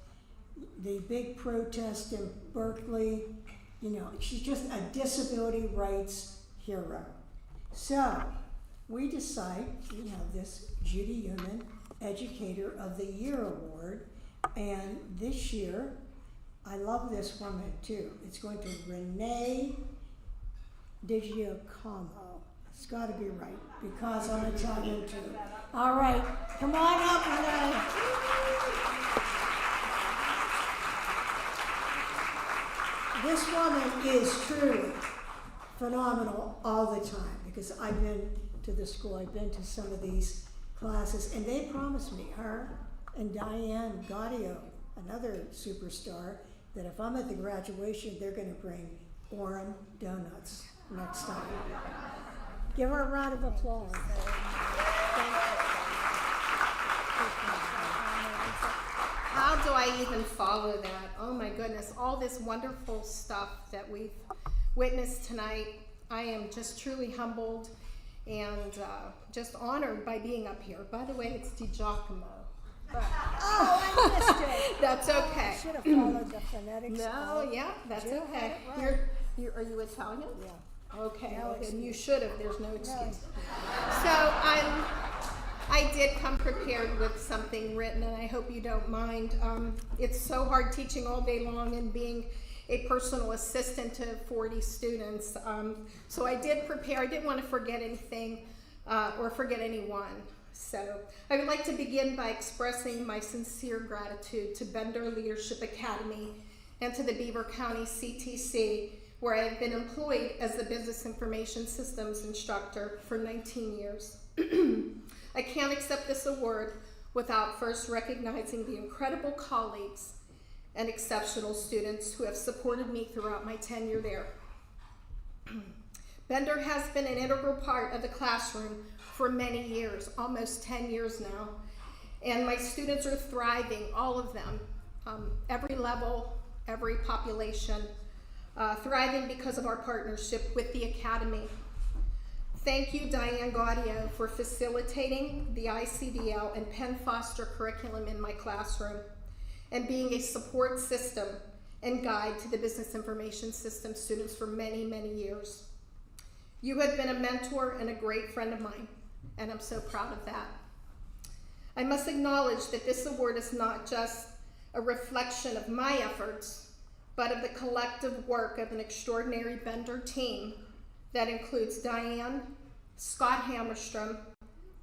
the big protest in Berkeley, she's just a disability rights hero. So we decide to have this Judy Human Educator of the Year Award, and this year, I love this woman too. It's going to Renee DiGiacomo. It's got to be right because I'm Italian too. All right, come on up, Renee. This woman is truly phenomenal all the time because I've been to the school, I've been to some of these classes, and they promised me, her and Diane Gaudio, another superstar, that if I'm at the graduation, they're going to bring Orem donuts next time. Give her a round of applause. How do I even follow that? Oh my goodness, all this wonderful stuff that we've witnessed tonight. I am just truly humbled and just honored by being up here. By the way, it's DiGiacomo. Oh, I missed it. That's okay. I should have followed the phonetics. No, yeah, that's Jill okay. had it right. Are you Italian? Yeah. Okay, No well, then excuse. you should have. There's no excuse. No. So I did come prepared with something written, and I hope you don't mind. It's so hard teaching all day long and being a personal assistant to 40 students. So I did prepare. I didn't want to forget anything or forget anyone. So I would like to begin by expressing my sincere gratitude to Bender Leadership Academy and to the Beaver County CTC, where I have been employed as the Business Information Systems instructor for 19 years. I can't accept this award without first recognizing the incredible colleagues and exceptional students who have supported me throughout my tenure there. Bender has been an integral part of the classroom for many years, almost 10 years now, and my students are thriving, all of them, every level, every population, thriving because of our partnership with the Academy. Thank you, Diane Gaudio, for facilitating the ICDL and Penn Foster curriculum in my classroom and being a support system and guide to the Business Information System students for many, many years. You have been a mentor and a great friend of mine, and I'm so proud of that. I must acknowledge that this award is not just a reflection of my efforts, but of the collective work of an extraordinary Bender team that includes Diane, Scott Hammerstrom,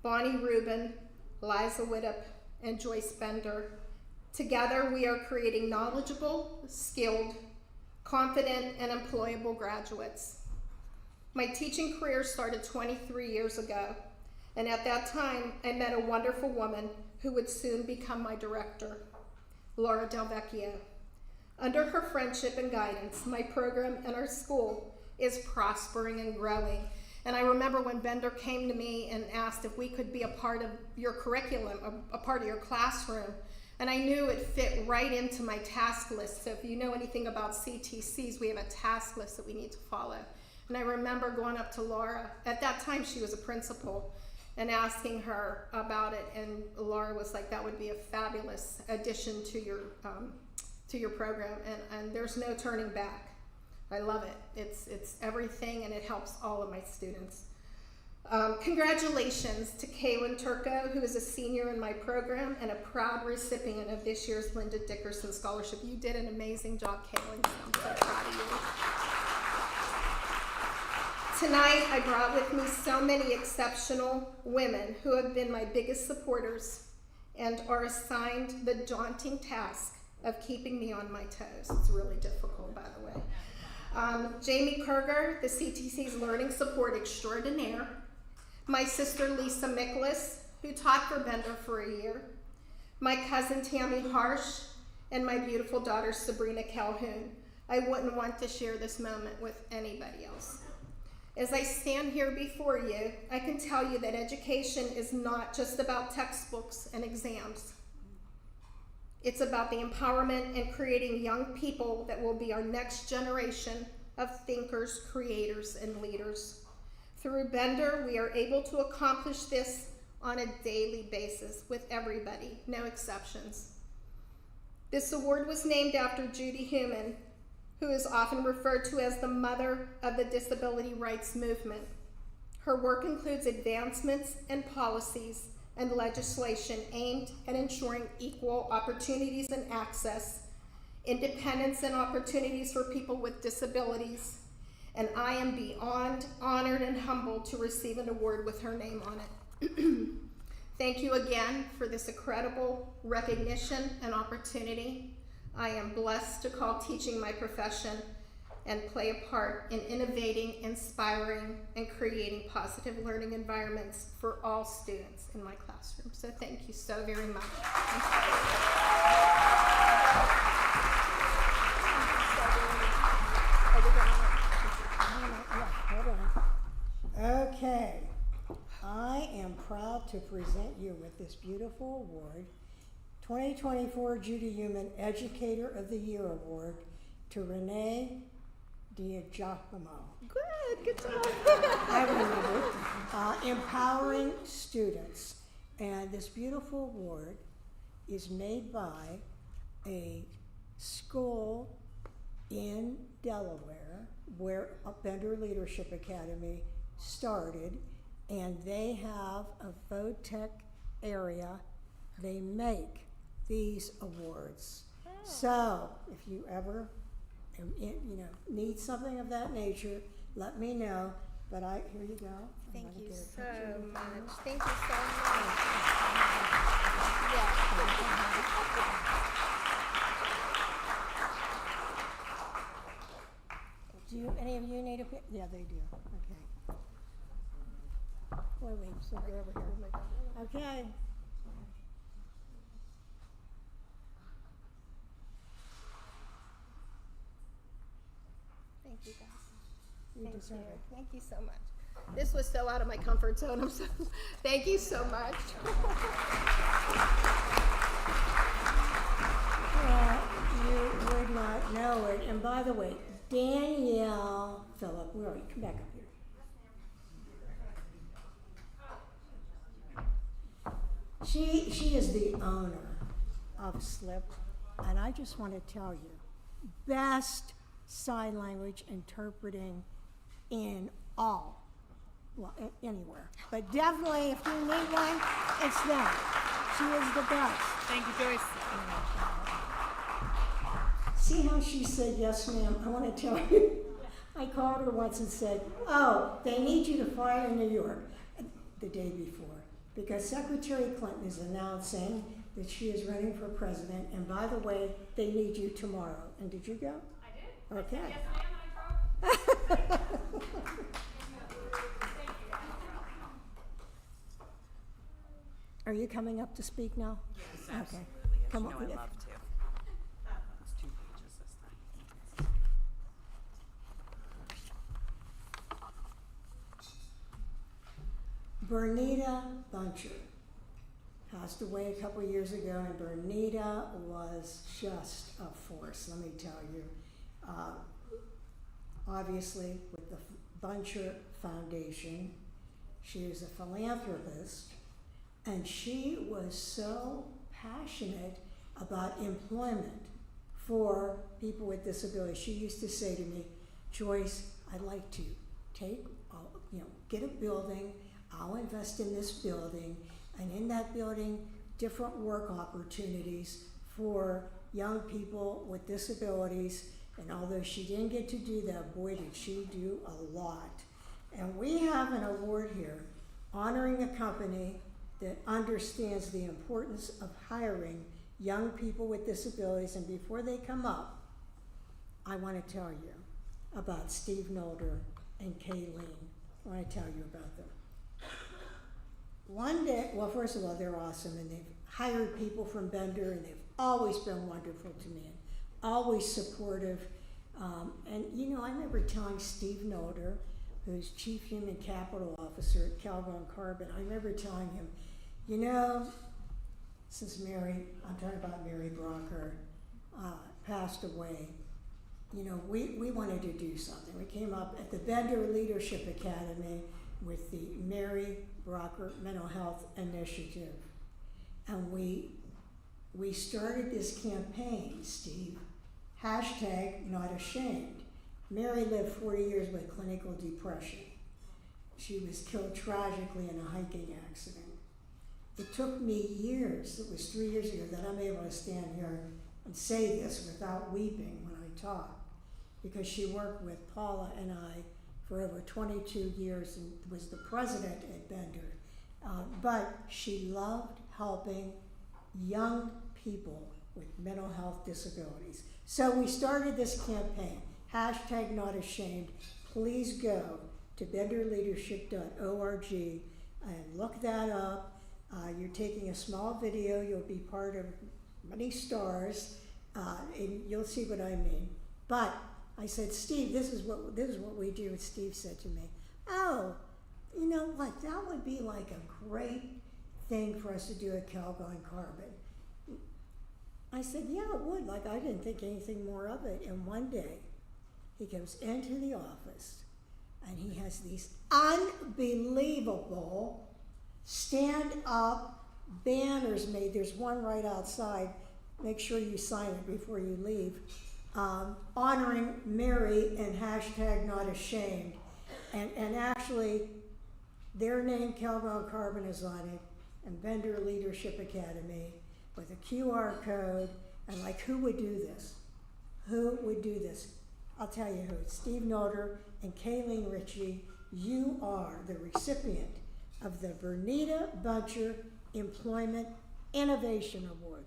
Bonnie Rubin, Liza Widdop, and Joyce Bender. Together, we are creating knowledgeable, skilled, confident, and employable graduates. My teaching career started 23 years ago, and at that time, I met a wonderful woman who would soon become my director, Laura Del Vecchio. Under her friendship and guidance, my program and our school is prospering and growing. And I remember when Bender came to me and asked if we could be a part of your curriculum, a part of your classroom. And I knew it fit right into my task list. So if you know anything about CTCs, we have a task list that we need to follow. And I remember going up to Laura, at that time she was a principal, and asking her about it, and Laura was like, that would be a fabulous addition to your program, and there's no turning back. I love it. It's everything, and it helps all of my students. Congratulations to Kaylin Turco, who is a senior in my program and a proud recipient of this year's Linda Dickerson Scholarship. You did an amazing job, Kaylin, so I'm so proud of you. Tonight, I brought with me so many exceptional women who have been my biggest supporters and are assigned the daunting task of keeping me on my toes. It's really difficult, by the way. Jamie Kerger, the CTC's Learning Support Extraordinaire. My sister Lisa Miklas, who taught for Bender for a year. My cousin Tammy Harsh, and my beautiful daughter Sabrina Calhoun. I wouldn't want to share this moment with anybody else. As I stand here before you, I can tell you that education is not just about textbooks and exams. It's about the empowerment and creating young people that will be our next generation of thinkers, creators, and leaders. Through Bender, we are able to accomplish this on a daily basis with everybody, no exceptions. This award was named after Judy Heumann, who is often referred to as the mother of the disability rights movement. Her work includes advancements and policies and legislation aimed at ensuring equal opportunities and access, independence and opportunities for people with disabilities, and I am beyond honored and humbled to receive an award with her name on it. Thank you again for this incredible recognition and opportunity. I am blessed to call teaching my profession and play a part in innovating, inspiring, and creating positive learning environments for all students in my classroom. So thank you so very much. Okay, I am proud to present you with this beautiful award, 2024 Judy Heumann Educator of the Year Award to Renee DiGiacomo. Good job. I remember. Empowering students. And this beautiful award is made by a school in Delaware where a Bender Leadership Academy started, and they have a VOTEC area. They make these awards. So if you ever need something of that nature, let me know. But here you go. Thank you so much. Thank you so much. Do any of you need a pic? Yeah, they do. Okay. Wait, so go over here. Okay. Thank you, guys. You deserve it. Thank you so much. This was so out of my comfort zone. Thank you so much. Well, you would not know it. And by the way, Danielle Phillip, where are you? Come back up here. She is the owner of SLIP, and I just want to tell you, best sign language interpreting in all, well, anywhere. But definitely, if you need one, it's them. She is the best. Thank you, Joyce. See how she said, yes, ma'am? I want to tell you, I called her once and said, oh, they need you to fly to New York the day before, because Secretary Clinton is announcing that she is running for president, and by the way, they need you tomorrow. And did you go? I did. Okay. Yes, ma'am, I drove. Are you coming up to speak now? Yes, okay. absolutely. Come on. I'd love to. It's 2 pages this time. Bernita Buncher. passed away a couple years ago, and Bernita was just a force, let me tell you. Obviously, with the Buncher Foundation, she was a philanthropist, and she was so passionate about employment for people with disabilities. She used to say to me, Joyce, I'd like to get a building, I'll invest in this building, and in that building, different work opportunities for young people with disabilities. And although she didn't get to do that, boy, did she do a lot. And we have an award here honoring a company that understands the importance of hiring young people with disabilities. And before they come up, I want to tell you about Steve Nolder and Kayleen. I want to tell you about them. One day, well, first of all, they're awesome, and they've hired people from Bender, and they've always been wonderful to me, and always supportive. And I remember telling Steve Nolder, who's Chief Human Capital Officer at Calgon Carbon, I remember telling him, since I'm talking about Mary Brocker, passed away, we wanted to do something. We came up at the Bender Leadership Academy with the Mary Brocker Mental Health Initiative. And we started this campaign, Steve, #NotAshamed. Mary lived 40 years with clinical depression. She was killed tragically in a hiking accident. It took me years, it was 3 years ago, that I'm able to stand here and say this without weeping when I talk, because she worked with Paula and I for over 22 years and was the president at Bender. But she loved helping young people with mental health disabilities. So we started this campaign, #NotAshamed. Please go to benderleadership.org and look that up. You're taking a small video, you'll be part of many stars, and you'll see what I mean. But I said, Steve, this is what we do. And Steve said to me, oh, you know what, that would be like a great thing for us to do at Calgon Carbon. I said, yeah, it would. Like, I didn't think anything more of it. And one day, he comes into the office, and he has these unbelievable stand-up banners made. There's one right outside. Make sure you sign it before you leave. Honoring Mary and #NotAshamed. And actually, their name, Calgon Carbon, is on it, and Bender Leadership Academy, with a QR code, and like, who would do this? Who would do this? I'll tell you who. Steve Nolder and Kayleen Ritchie. You are the recipient of the Bernita Buncher Employment Innovation Award.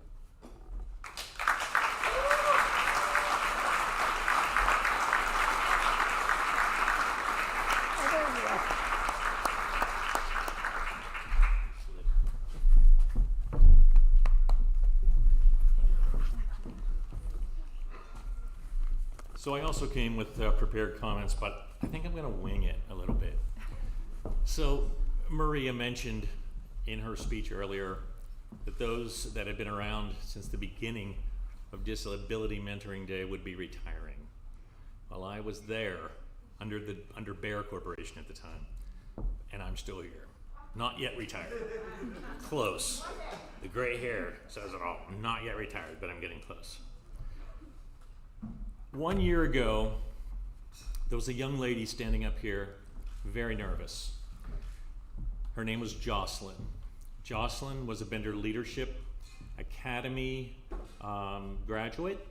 So I also came with prepared comments, but I think I'm going to wing it a little bit. So Maria mentioned in her speech earlier that those that have been around since the beginning of Disability Mentoring Day would be retiring. Well, I was there under Bayer Corporation at the time, and I'm still here. Not yet retired. Close. The gray hair says it all. I'm not yet retired, but I'm getting close. 1 year ago, there was a young lady standing up here, very nervous. Her name was Jocelyn. Jocelyn was a Bender Leadership Academy graduate,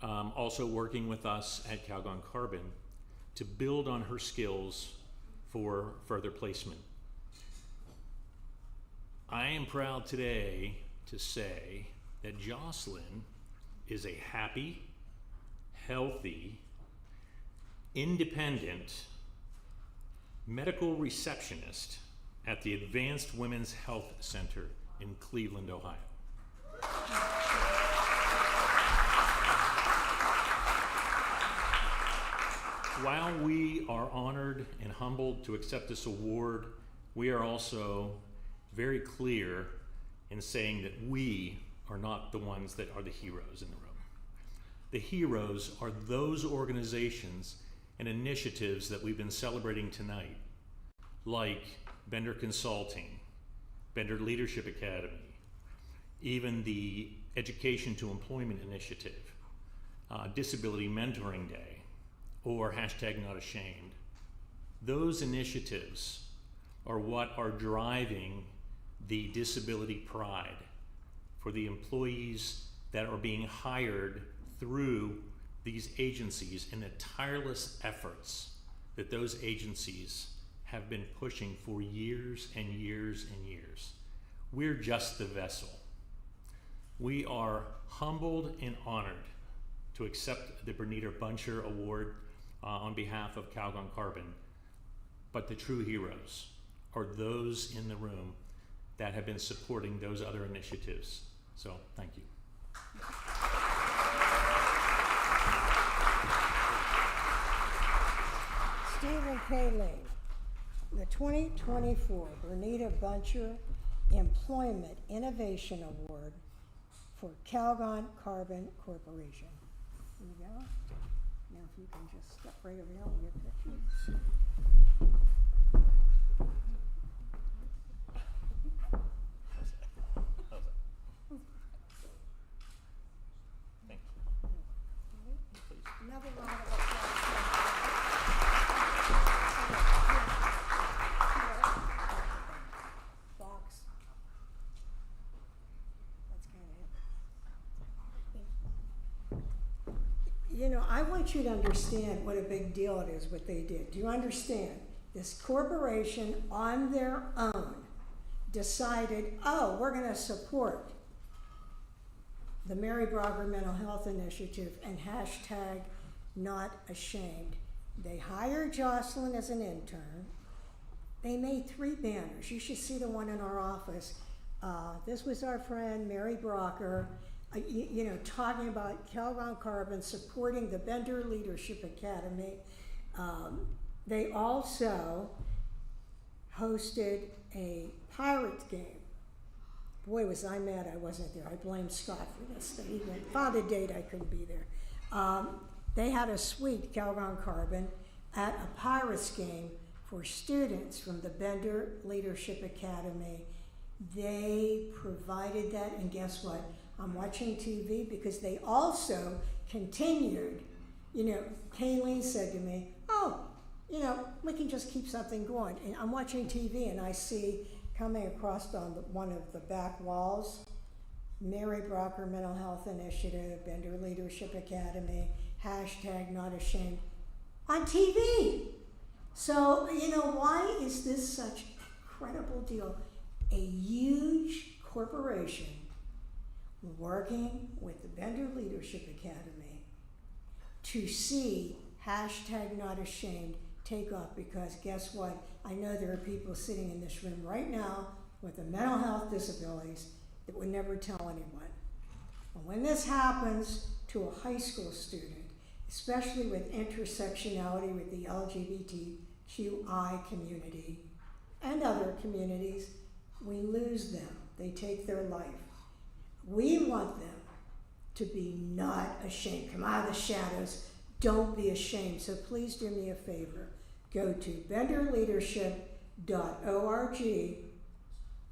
also working with us at Calgon Carbon to build on her skills for further placement. I am proud today to say that Jocelyn is a happy, healthy, independent medical receptionist at the Advanced Women's Health Center in Cleveland, Ohio. While we are honored and humbled to accept this award, we are also very clear in saying that we are not the ones that are the heroes in the room. The heroes are those organizations and initiatives that we've been celebrating tonight, like Bender Consulting, Bender Leadership Academy, even the Education to Employment Initiative, Disability Mentoring Day, or #NotAshamed. Those initiatives are what are driving the disability pride for the employees that are being hired through these agencies and the tireless efforts that those agencies have been pushing for years and years and years. We're just the vessel. We are humbled and honored to accept the Bernita Buncher Award on behalf of Calgon Carbon, but the true heroes are those in the room that have been supporting those other initiatives. So, thank you. Stephen K. Lee, the 2024 Bernita Buncher Employment Innovation Award for Calgon Carbon Corporation. There you go. Now if you can just step right over here and get pictures. Another round of box. That's kind of it. You know, I want you to understand what a big deal it is what they did. Do you understand? This corporation on their own decided, oh, we're going to support the Mary Brocker Mental Health Initiative and #NotAshamed. They hired Jocelyn as an intern. They made 3 banners. You should see the one in our office. This was our friend Mary Brocker, talking about Calgon Carbon supporting the Bender Leadership Academy. They also hosted a Pirates game. Boy, was I mad I wasn't there. I blame Scott for this. He found a date I couldn't be there. They had a suite, Calgon Carbon, at a Pirates game for students from the Bender Leadership Academy. They provided that, and guess what? I'm watching TV because they also continued. Kayleen said to me, we can just keep something going. And I'm watching TV and I see coming across on one of the back walls, Mary Brocker Mental Health Initiative, Bender Leadership Academy, #NotAshamed on TV. So, why is this such an incredible deal? A huge corporation working with the Bender Leadership Academy to see #NotAshamed take off, because guess what? I know there are people sitting in this room right now with the mental health disabilities that would never tell anyone. And when this happens to a high school student, especially with intersectionality with the LGBTQI community and other communities, we lose them. They take their life. We want them to be not ashamed. Come out of the shadows. Don't be ashamed. So please do me a favor. Go to benderleadership.org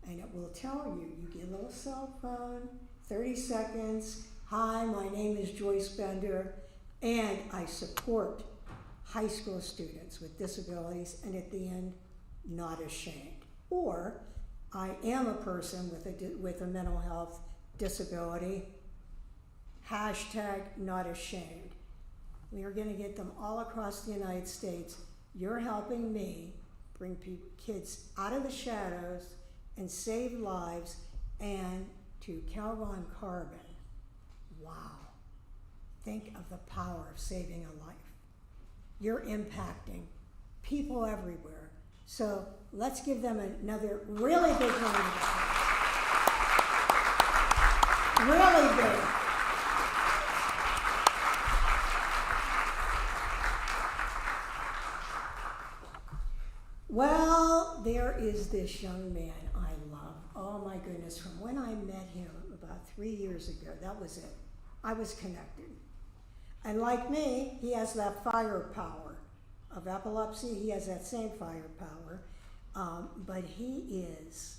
and it will tell you. You get a little cell phone, 30 seconds. Hi, my name is Joyce Bender, and I support high school students with disabilities, and at the end, not ashamed. Or, I am a person with a mental health disability, #NotAshamed. We are going to get them all across the United States. You're helping me bring kids out of the shadows and save lives, and to Calgon Carbon. Wow. Think of the power of saving a life. You're impacting people everywhere. So let's give them another really big round of applause. Really big. Well, there is this young man I love. Oh my goodness, from when I met him about 3 years ago, that was it. I was connected. And like me, he has that firepower of epilepsy. He has that same firepower. But he's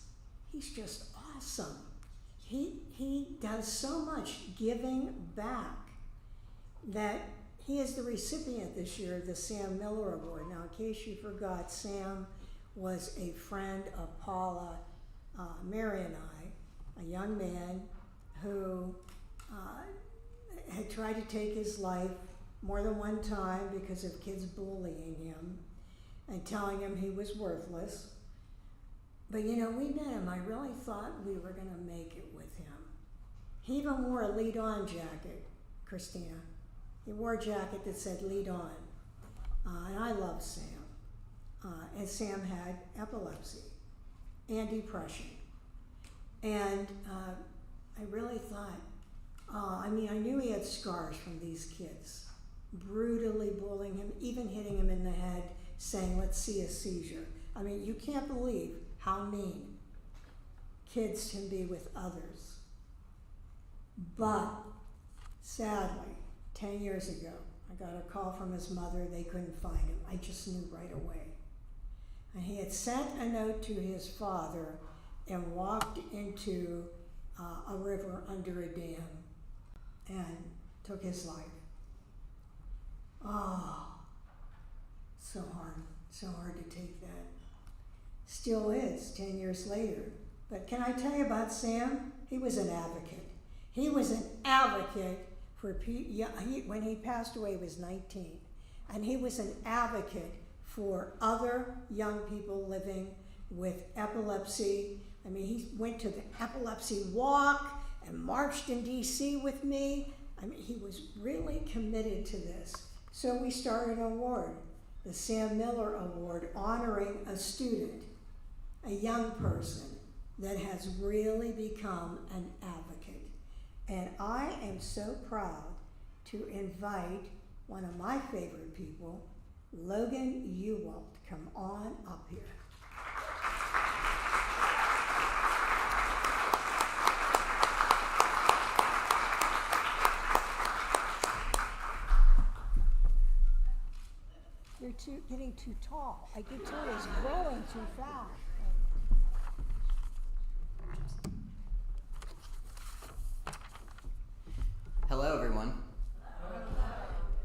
just awesome. He does so much giving back that he is the recipient this year of the Sam Miller Award. Now, in case you forgot, Sam was a friend of Paula, Mary and I, a young man who had tried to take his life more than one time because of kids bullying him and telling him he was worthless. But you know, we met him. I really thought we were going to make it with him. He even wore a lead on jacket, Christina. He wore a jacket that said lead on. And I love Sam. And Sam had epilepsy and depression. And I really thought, I knew he had scars from these kids, brutally bullying him, even hitting him in the head, saying, let's see a seizure. I mean, you can't believe how mean kids can be with others. But sadly, 10 years ago, I got a call from his mother. They couldn't find him. I just knew right away. And he had sent a note to his father and walked into a river under a dam and took his life. Oh, so hard to take that. Still is, 10 years later. But can I tell you about Sam? He was an advocate. He was an advocate for when he passed away, he was 19. And he was an advocate for other young people living with epilepsy. I mean, he went to the epilepsy walk and marched in DC with me. I mean, he was really committed to this. So we started an award, the Sam Miller Award, honoring a student, a young person that has really become an advocate. And I am so proud to invite one of my favorite people, Logan Ewald, come on up here. You're getting too tall. I can tell he's growing too fast. Hello, everyone.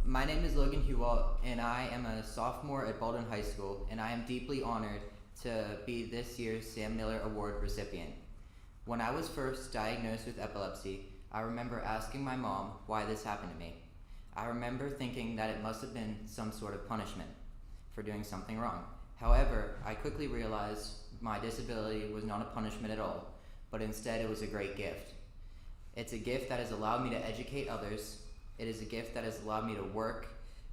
My name is Logan Hewalt, and I am a sophomore at Baldwin High School, and I am deeply honored to be this year's Sam Miller Award recipient. When I was first diagnosed with epilepsy, I remember asking my mom why this happened to me. I remember thinking that it must have been some sort of punishment for doing something wrong. However, I quickly realized my disability was not a punishment at all, but instead it was a great gift. It's a gift that has allowed me to educate others. It is a gift that has allowed me to work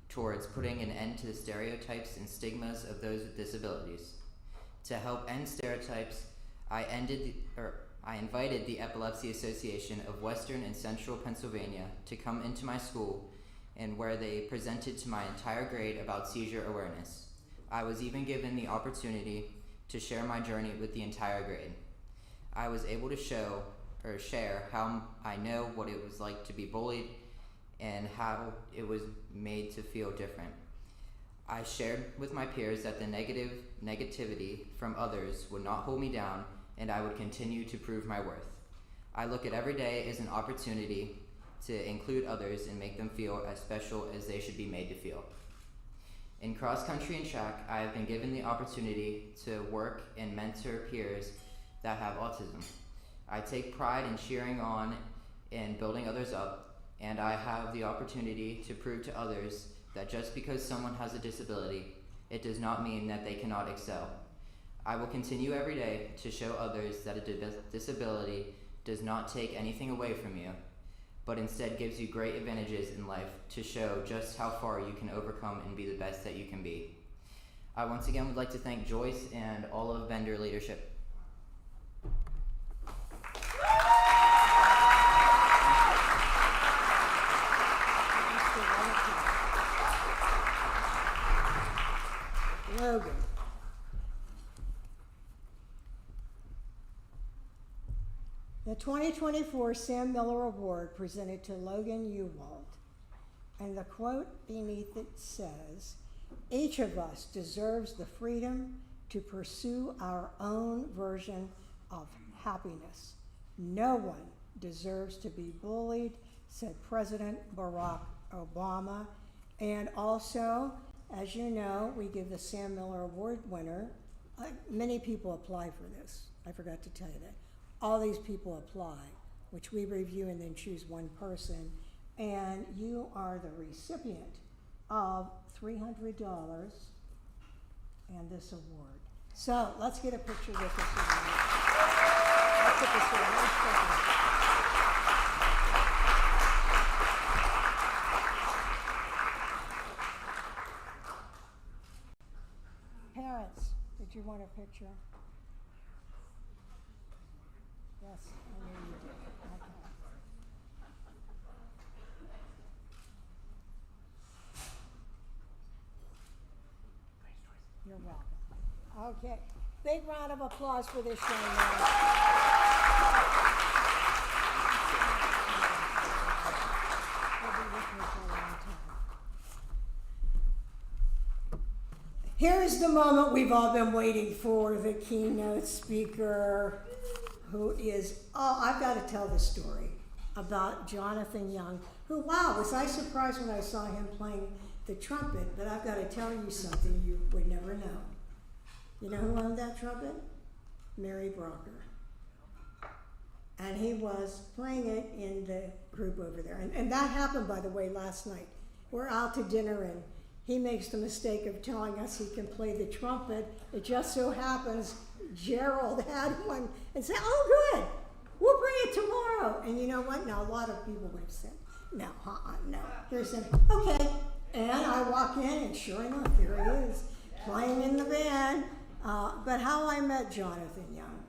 towards putting an end to the stereotypes and stigmas of those with disabilities. To help end stereotypes, I invited the Epilepsy Association of Western and Central Pennsylvania to come into my school, and where they presented to my entire grade about seizure awareness. I was even given the opportunity to share my journey with the entire grade. I was able to share how I know what it was like to be bullied and how it was made to feel different. I shared with my peers that the negativity from others would not hold me down, and I would continue to prove my worth. I look at every day as an opportunity to include others and make them feel as special as they should be made to feel. In cross country and track, I have been given the opportunity to work and mentor peers that have autism. I take pride in cheering on and building others up, and I have the opportunity to prove to others that just because someone has a disability, it does not mean that they cannot excel. I will continue every day to show others that a disability does not take anything away from you, but instead gives you great advantages in life to show just how far you can overcome and be the best that you can be. I once again would like to thank Joyce and all of vendor leadership. Logan. The 2024 Sam Miller Award presented to Logan Ewald, and the quote beneath it says, "Each of us deserves the freedom to pursue our own version of happiness. No one deserves to be bullied," said President Barack Obama. And also, as you know, we give the Sam Miller Award winner, many people apply for this. I forgot to tell you that. All these people apply, which we review and then choose one person. And you are the recipient of $300 and this award. So let's get a picture with this award. Let's put this here. One second. Parents, did you want a picture? Yes, I knew you did. Okay. You're welcome. Okay, big round of applause for this young man. He'll be with me for a long time. Here's the moment we've all been waiting for, the keynote speaker, who is, I've got to tell the story about Jonathan Young, who, wow, was I surprised when I saw him playing the trumpet, but I've got to tell you something you would never know. You know who owned that trumpet? Mary Brocker. And he was playing it in the group over there. And that happened, by the way, last night. We're out to dinner and he makes the mistake of telling us he can play the trumpet. It just so happens Gerald had one and said, "Oh, good, we'll bring it tomorrow." And you know what? Now, a lot of people would have said, no. Here's him, okay. And I walk in and sure enough, there he is, playing in the band. But how I met Jonathan Young.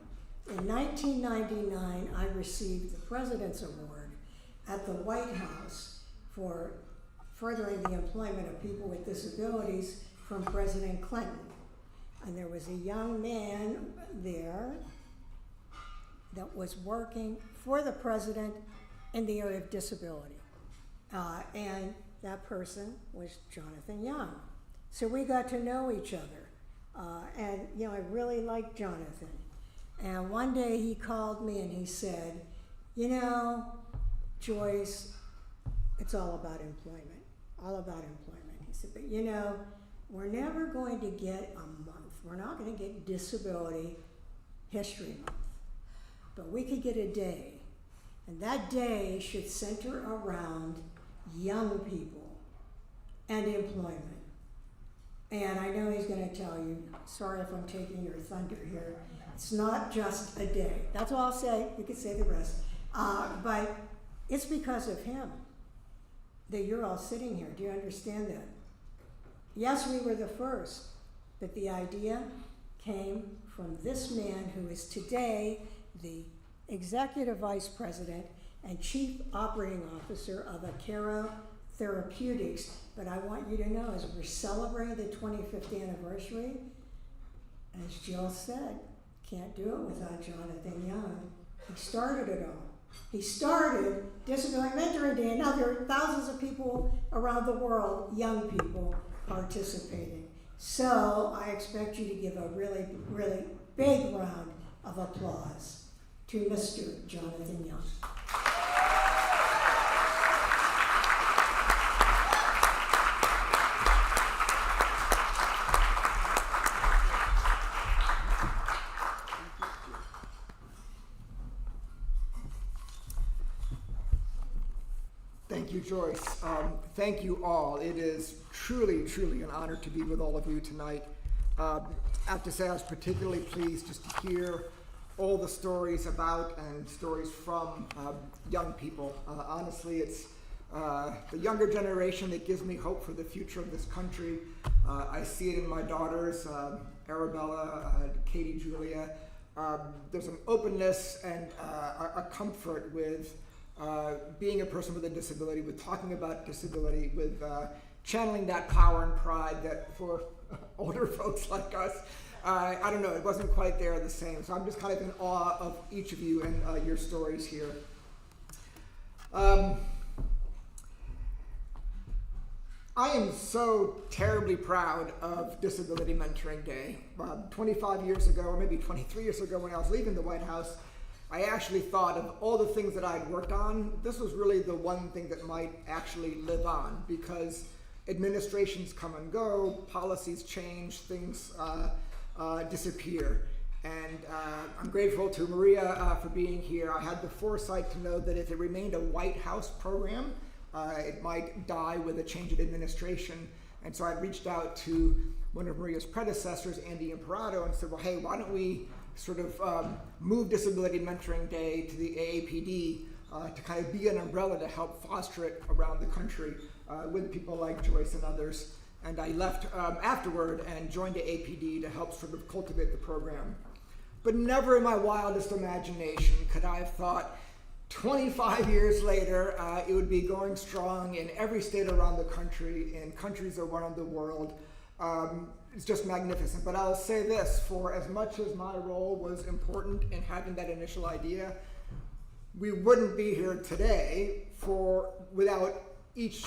In 1999, I received the President's Award at the White House for furthering the employment of people with disabilities from President Clinton. And there was a young man there that was working for the president in the area of disability. And that person was Jonathan Young. So we got to know each other. And you know, I really liked Jonathan. And one day he called me and he said, "You know, Joyce, it's all about employment. All about employment." He said, "But you know, we're never going to get a month. We're not going to get Disability History Month. But we could get a day. And that day should center around young people and employment." And I know he's going to tell you, sorry if I'm taking your thunder here, it's not just a day. That's all I'll say. You can say the rest. But it's because of him that you're all sitting here. Do you understand that? Yes, we were the first, but the idea came from this man who is today the Executive Vice President and Chief Operating Officer of Akero Therapeutics. But I want you to know, as we're celebrating the 25th anniversary, as Jill said, can't do it without Jonathan Young. He started it all. He started Disability Mentoring Day, and now there are thousands of people around the world, young people, participating. So I expect you to give a really, really big round of applause to Mr. Jonathan Young. Thank you, Joyce. Thank you all. It is truly, truly an honor to be with all of you tonight. I have to say I was particularly pleased just to hear all the stories about and stories from young people. Honestly, it's the younger generation that gives me hope for the future of this country. I see it in my daughters, Arabella, Katie, Julia. There's an openness and a comfort with being a person with a disability, with talking about disability, with channeling that power and pride that for older folks like us I don't know, it wasn't quite there the same. So I'm just kind of in awe of each of you and your stories here. I am so terribly proud of Disability Mentoring Day. 25 years ago, or maybe 23 years ago, when I was leaving the White House, I actually thought of all the things that I'd worked on, this was really the one thing that might actually live on, because administrations come and go, policies change, things disappear. And I'm grateful to Maria for being here. I had the foresight to know that if it remained a White House program, it might die with a change in administration. And so I reached out to one of Maria's predecessors, Andy Imparato, and said, well, hey, why don't we sort of move Disability Mentoring Day to the AAPD to kind of be an umbrella to help foster it around the country with people like Joyce and others. And I left afterward and joined the AAPD to help sort of cultivate the program. But never in my wildest imagination could I have thought 25 years later, it would be going strong in every state around the country, in countries around the world. It's just magnificent. But I'll say this, for as much as my role was important in having that initial idea, we wouldn't be here today without each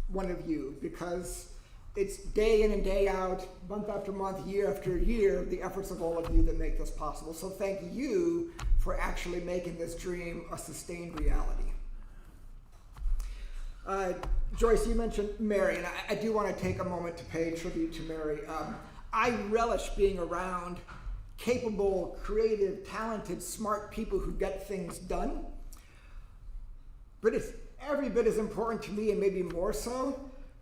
one of you, because it's day in and day out, month after month, year after year, the efforts of all of you that make this possible. So thank you for actually making this dream a sustained reality. Joyce, you mentioned Mary, and I do want to take a moment to pay tribute to Mary. I relish being around capable, creative, talented, smart people who get things done. But it's every bit as important to me, and maybe more so,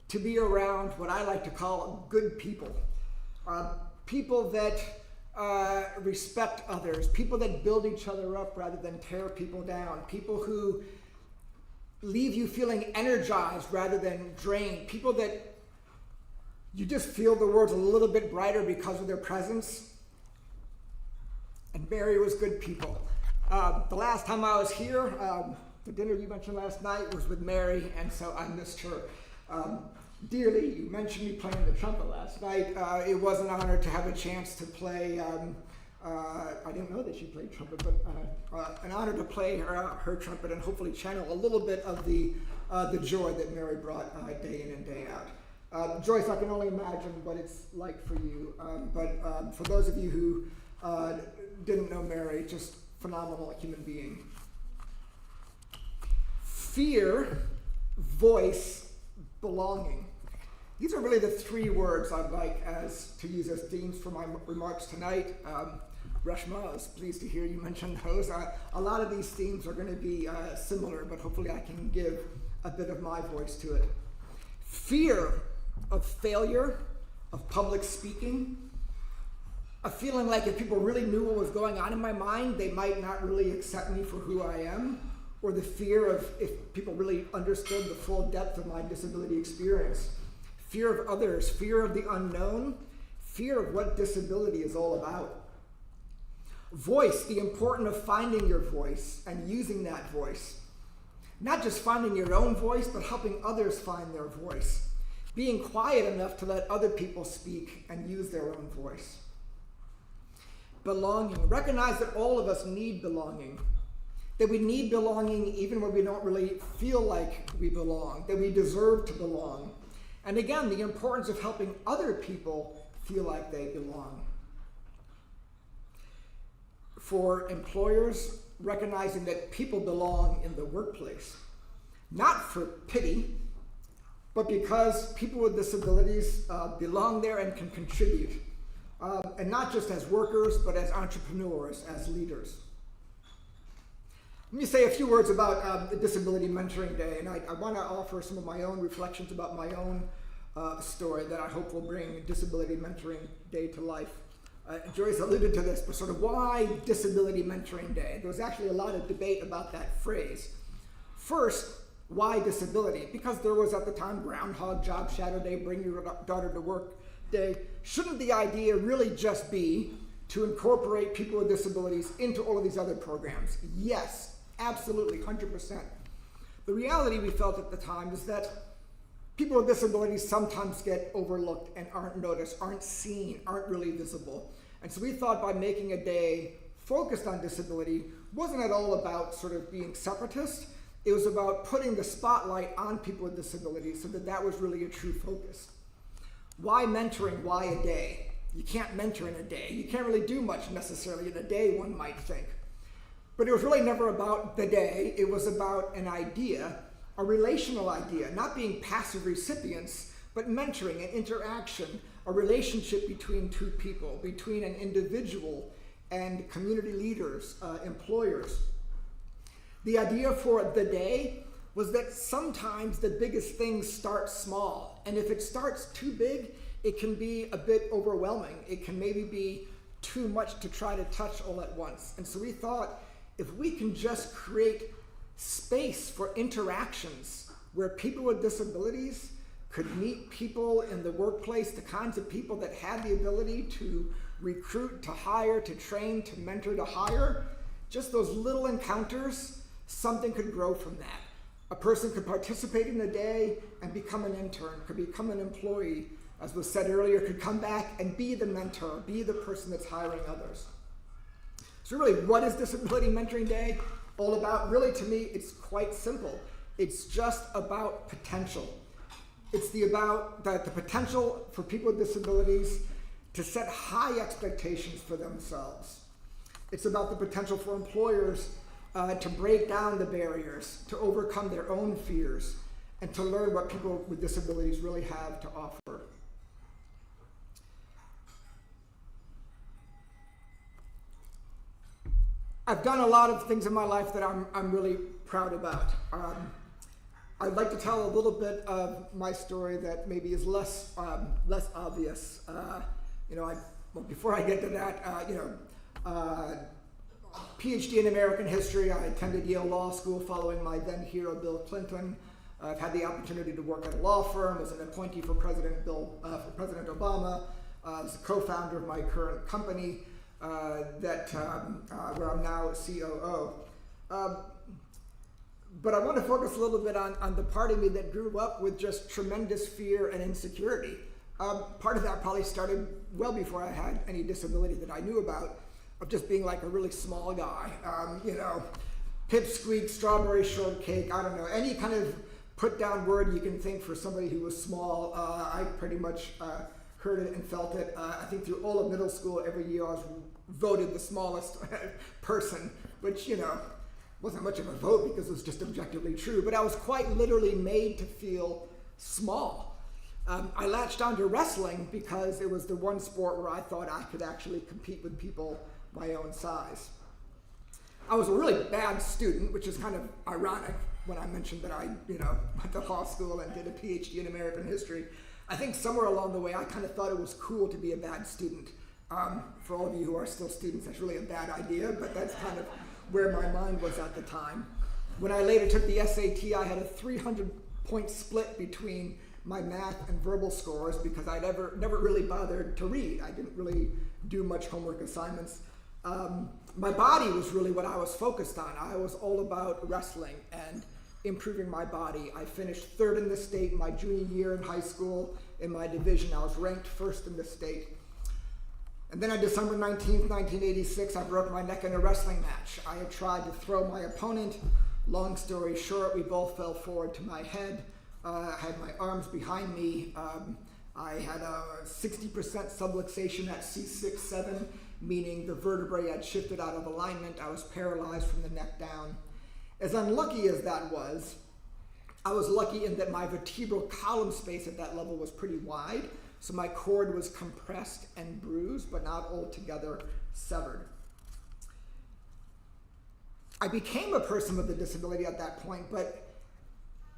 to be around what I like to call good people. People that respect others, people that build each other up rather than tear people down, people who leave you feeling energized rather than drained, people that you just feel the world's a little bit brighter because of their presence. And Mary was good people. The last time I was here, the dinner you mentioned last night was with Mary, and so I missed her dearly. You mentioned me playing the trumpet last night. It was an honor to have a chance to play, I didn't know that she played trumpet, but an honor to play her trumpet and hopefully channel a little bit of the joy that Mary brought day in and day out. Joyce, I can only imagine what it's like for you, but for those of you who didn't know Mary, just phenomenal human being. Fear, voice, belonging. These are really the three words I'd like to use as themes for my remarks tonight. Reshma, I was pleased to hear you mention those. A lot of these themes are going to be similar, but hopefully I can give a bit of my voice to it. Fear of failure, of public speaking, a feeling like if people really knew what was going on in my mind, they might not really accept me for who I am, or the fear of if people really understood the full depth of my disability experience. Fear of others, fear of the unknown, fear of what disability is all about. Voice, the importance of finding your voice and using that voice. Not just finding your own voice, but helping others find their voice. Being quiet enough to let other people speak and use their own voice. Belonging, recognize that all of us need belonging. That we need belonging even when we don't really feel like we belong, that we deserve to belong. And again, the importance of helping other people feel like they belong. For employers, recognizing that people belong in the workplace, not for pity, but because people with disabilities belong there and can contribute, and not just as workers, but as entrepreneurs, as leaders. Let me say a few words about Disability Mentoring Day, and I want to offer some of my own reflections about my own story that I hope will bring Disability Mentoring Day to life. Joyce alluded to this, but sort of why Disability Mentoring Day? There was actually a lot of debate about that phrase. First, why disability? Because there was at the time Groundhog Job, Shadow Day, Bring Your Daughter to Work Day. Shouldn't the idea really just be to incorporate people with disabilities into all of these other programs? Yes, absolutely, 100%. The reality we felt at the time is that people with disabilities sometimes get overlooked and aren't noticed, aren't seen, aren't really visible. And so we thought by making a day focused on disability wasn't at all about sort of being separatist. It was about putting the spotlight on people with disabilities so that that was really a true focus. Why mentoring? Why a day? You can't mentor in a day. You can't really do much necessarily in a day, one might think. But it was really never about the day. It was about an idea, a relational idea, not being passive recipients, but mentoring, an interaction, a relationship between two people, between an individual and community leaders, employers. The idea for the day was that sometimes the biggest things start small. And if it starts too big, it can be a bit overwhelming. It can maybe be too much to try to touch all at once. And so we thought, if we can just create space for interactions where people with disabilities could meet people in the workplace, the kinds of people that had the ability to recruit, to hire, to train, to mentor, to hire, just those little encounters, something could grow from that. A person could participate in the day and become an intern, could become an employee, as was said earlier, could come back and be the mentor, be the person that's hiring others. So really, what is Disability Mentoring Day all about? Really, to me, it's quite simple. It's just about potential. It's about the potential for people with disabilities to set high expectations for themselves. It's about the potential for employers to break down the barriers, to overcome their own fears, and to learn what people with disabilities really have to offer. I've done a lot of things in my life that I'm really proud about. I'd like to tell a little bit of my story that maybe is less obvious. Before I get to that, PhD in American history. I attended Yale Law School following my then hero Bill Clinton. I've had the opportunity to work at a law firm, was an appointee for President Obama, was a co-founder of my current company where I'm now COO. But I want to focus a little bit on the part of me that grew up with just tremendous fear and insecurity. Part of that probably started well before I had any disability that I knew about, of just being like a really small guy. Pipsqueak, strawberry shortcake, I don't know, any kind of put down word you can think for somebody who was small. I pretty much heard it and felt it. I think through all of middle school, every year I was voted the smallest person, which, wasn't much of a vote because it was just objectively true, but I was quite literally made to feel small. I latched onto wrestling because it was the one sport where I thought I could actually compete with people my own size. I was a really bad student, which is kind of ironic when I mentioned that I, went to law school and did a PhD in American history. I think somewhere along the way I kind of thought it was cool to be a bad student. For all of you who are still students, that's really a bad idea, but that's kind of where my mind was at the time. When I later took the SAT, I had a 300-point split between my math and verbal scores because I never really bothered to read. I didn't really do much homework assignments. My body was really what I was focused on. I was all about wrestling and improving my body. I finished third in the state my junior year in high school in my division. I was ranked first in the state. And then on December 19th, 1986, I broke my neck in a wrestling match. I had tried to throw my opponent. Long story short, we both fell forward to my head. I had my arms behind me. I had a 60% subluxation at C6-7, meaning the vertebrae had shifted out of alignment. I was paralyzed from the neck down. As unlucky as that was, I was lucky in that my vertebral column space at that level was pretty wide, so my cord was compressed and bruised, but not altogether severed. I became a person with a disability at that point, but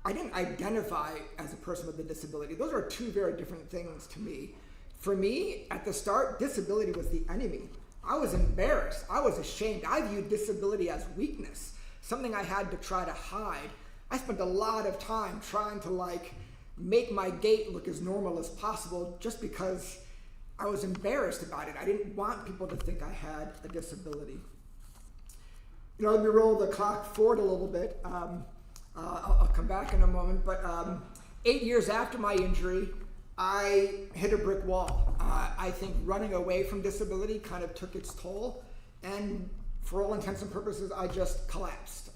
I didn't identify as a person with a disability. Those are two very different things to me. For me, at the start, disability was the enemy. I was embarrassed. I was ashamed. I viewed disability as weakness, something I had to try to hide. I spent a lot of time trying to make my gait look as normal as possible just because I was embarrassed about it. I didn't want people to think I had a disability. Let me roll the clock forward a little bit. I'll come back in a moment, but 8 years after my injury, I hit a brick wall. I think running away from disability kind of took its toll, and for all intents and purposes, I just collapsed.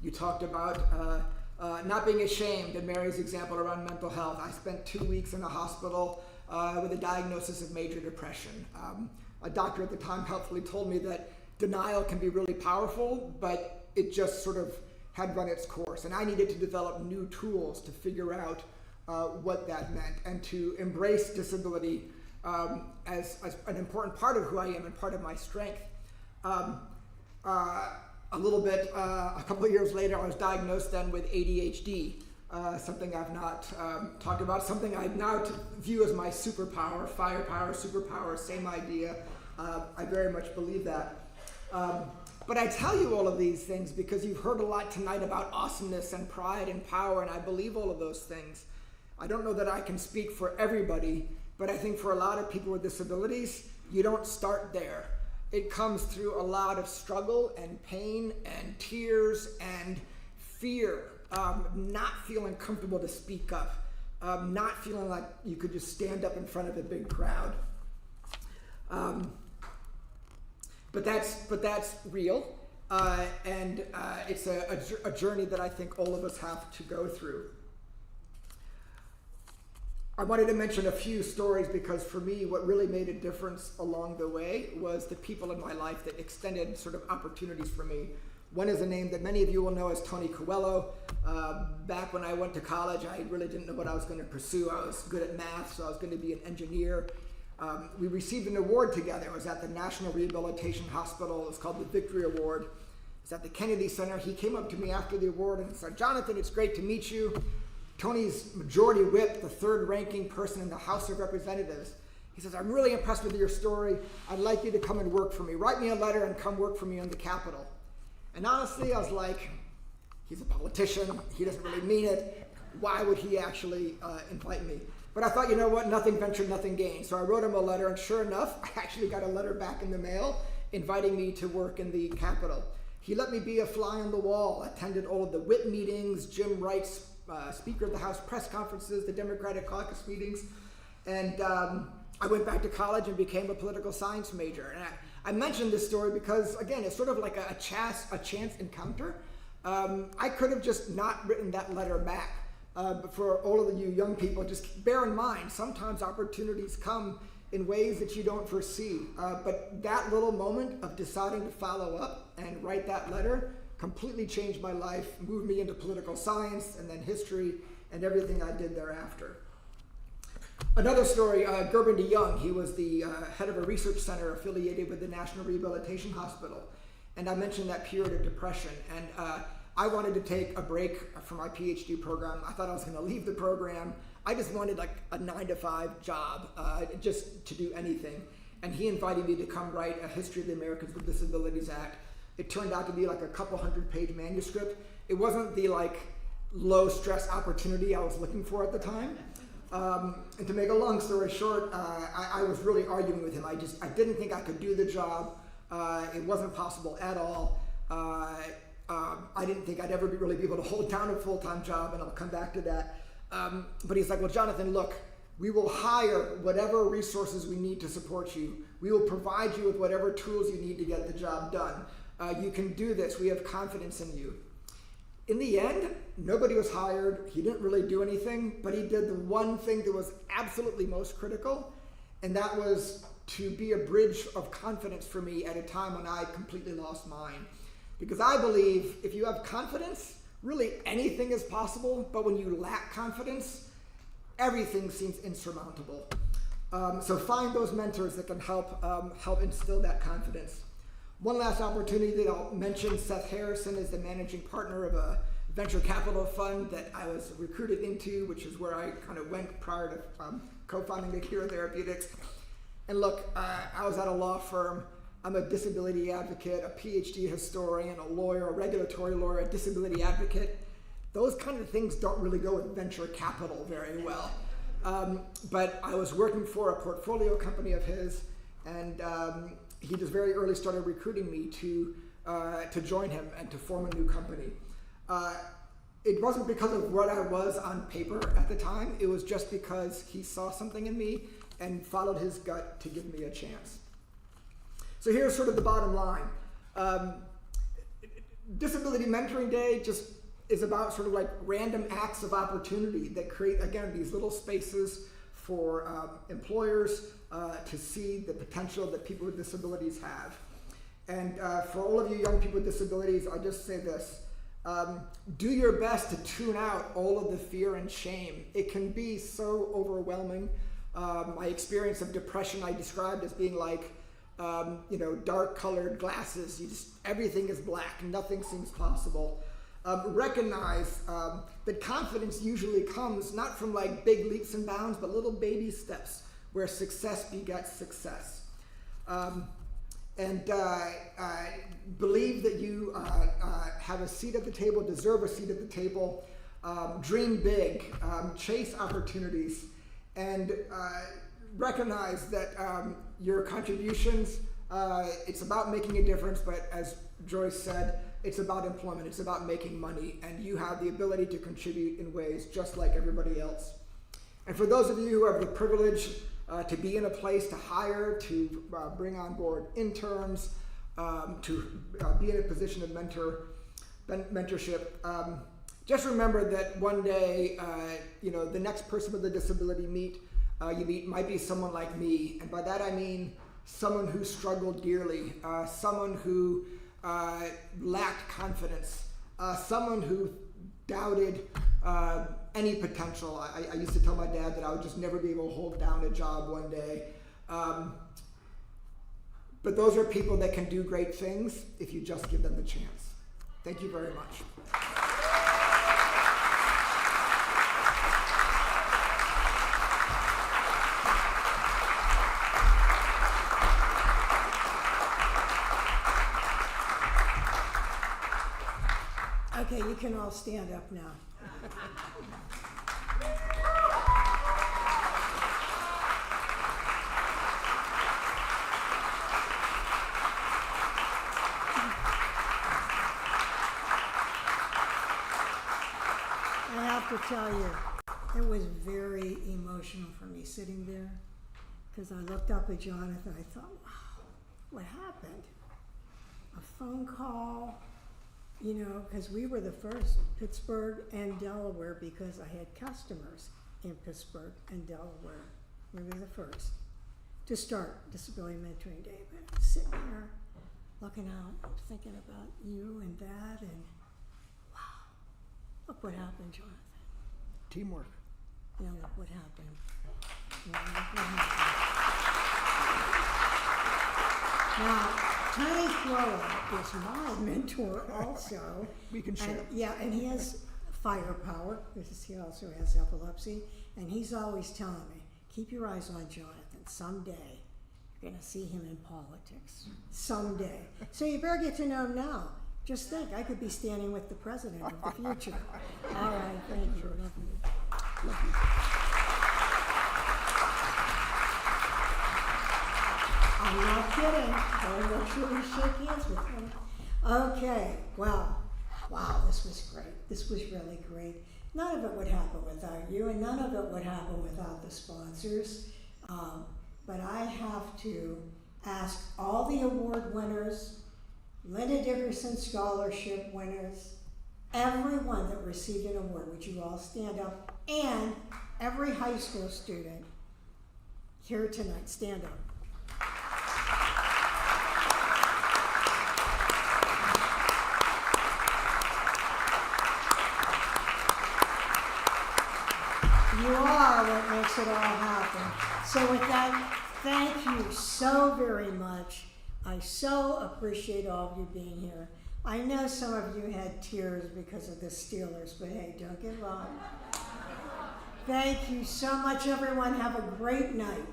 You talked about not being ashamed, and Mary's example around mental health. I spent 2 weeks in a hospital with a diagnosis of major depression. A doctor at the time helpfully told me that denial can be really powerful, but it just sort of had run its course, and I needed to develop new tools to figure out what that meant, and to embrace disability as an important part of who I am and part of my strength. A couple of years later, I was diagnosed then with ADHD, something I've not talked about, something I now view as my superpower, firepower, superpower, same idea. I very much believe that. But I tell you all of these things because you've heard a lot tonight about awesomeness and pride and power, and I believe all of those things. I don't know that I can speak for everybody, but I think for a lot of people with disabilities, you don't start there. It comes through a lot of struggle and pain and tears and fear, not feeling comfortable to speak up, not feeling like you could just stand up in front of a big crowd. But that's real, and it's a journey that I think all of us have to go through. I wanted to mention a few stories because for me, what really made a difference along the way was the people in my life that extended sort of opportunities for me. One is a name that many of you will know as Tony Coelho. Back when I went to college, I really didn't know what I was going to pursue. I was good at math, so I was going to be an engineer. We received an award together. It was at the National Rehabilitation Hospital. It was called the Victory Award. It was at the Kennedy Center. He came up to me after the award and said, "Jonathan, it's great to meet you. Tony's majority whip, the third ranking person in the House of Representatives. He says, I'm really impressed with your story. I'd like you to come and work for me. Write me a letter and come work for me on the Capitol." And honestly, I was like, he's a politician. He doesn't really mean it. Why would he actually invite me? But I thought, you know what? Nothing ventured, nothing gained. So I wrote him a letter, and sure enough, I actually got a letter back in the mail inviting me to work in the Capitol. He let me be a fly on the wall, attended all of the WIT meetings, Jim Wright's Speaker of the House press conferences, the Democratic caucus meetings, and I went back to college and became a political science major. And I mentioned this story because, again, it's sort of like a chance encounter. I could have just not written that letter back. But for all of you young people, just bear in mind, sometimes opportunities come in ways that you don't foresee. But that little moment of deciding to follow up and write that letter completely changed my life, moved me into political science and then history and everything I did thereafter. Another story, Gerben de Young, he was the head of a research center affiliated with the National Rehabilitation Hospital. And I mentioned that period of depression. And I wanted to take a break from my PhD program. I thought I was going to leave the program. I just wanted like a 9-to-5 job, just to do anything. And he invited me to come write a History of the Americans with Disabilities Act. It turned out to be like a couple 100-page manuscript. It wasn't the like low stress opportunity I was looking for at the time. And to make a long story short, I was really arguing with him. I didn't think I could do the job. It wasn't possible at all. I didn't think I'd ever really be able to hold down a full-time job, and I'll come back to that. But he's like, well, Jonathan, look, we will hire whatever resources we need to support you. We will provide you with whatever tools you need to get the job done. You can do this. We have confidence in you. In the end, nobody was hired. He didn't really do anything, but he did the one thing that was absolutely most critical, and that was to be a bridge of confidence for me at a time when I completely lost mine. Because I believe if you have confidence, really anything is possible, but when you lack confidence, everything seems insurmountable. So find those mentors that can help instill that confidence. One last opportunity that I'll mention, Seth Harrison is the managing partner of a venture capital fund that I was recruited into, which is where I kind of went prior to co-founding Akira Therapeutics. And look, I was at a law firm. I'm a disability advocate, a PhD historian, a lawyer, a regulatory lawyer, a disability advocate. Those kind of things don't really go with venture capital very well. But I was working for a portfolio company of his, and he just very early started recruiting me to join him and to form a new company. It wasn't because of what I was on paper at the time. It was just because he saw something in me and followed his gut to give me a chance. So here's sort of the bottom line. Disability Mentoring Day just is about sort of like random acts of opportunity that create, again, these little spaces for employers to see the potential that people with disabilities have. And for all of you young people with disabilities, I'll just say this. Do your best to tune out all of the fear and shame. It can be so overwhelming. My experience of depression I described as being like, dark colored glasses. Everything is black, nothing seems possible. Recognize that confidence usually comes not from like big leaps and bounds, but little baby steps where success begets success. Believe that you have a seat at the table, deserve a seat at the table, dream big, chase opportunities, and recognize that your contributions, it's about making a difference, but as Joyce said, it's about employment, it's about making money, and you have the ability to contribute in ways just like everybody else. And for those of you who have the privilege to be in a place to hire, to bring on board interns, to be in a position of mentorship, just remember that one day, the next person with a disability you meet might be someone like me, and by that I mean someone who struggled dearly, someone who lacked confidence, someone who doubted any potential. I used to tell my dad that I would just never be able to hold down a job one day. But those are people that can do great things if you just give them the chance. Thank you very much. Okay, you can all stand up now. I have to tell you, it was very emotional for me sitting there, because I looked up at Jonathan. I thought, wow, what happened? A phone call. Because we were the first, Pittsburgh and Delaware, because I had customers in Pittsburgh and Delaware. We were the first to start Disability Mentoring Day. But I was sitting there looking out, thinking about you and Dad, and wow, look what happened, Jonathan. Teamwork. Yeah, look what happened. Yeah, look what happened. Now, Tiny Chloe is my mentor also. We can share. And he has firepower, because he also has epilepsy, and he's always telling me, keep your eyes on Jonathan. Someday, you're going to see him in politics. Someday. So you better get to know him now. Just think, I could be standing with the president of the future. All right, thank you. Love you. Love you. I'm not kidding. I'll make sure we shake hands with him. Okay, wow, this was great. This was really great. None of it would happen without you, and none of it would happen without the sponsors. But I have to ask all the award winners, Linda Dickerson Scholarship winners, everyone that received an award, would you all stand up? And every high school student here tonight, stand up. You are what makes it all happen. So with that, thank you so very much. I so appreciate all of you being here. I know some of you had tears because of the Steelers, but hey, don't give up. Thank you so much, everyone. Have a great night.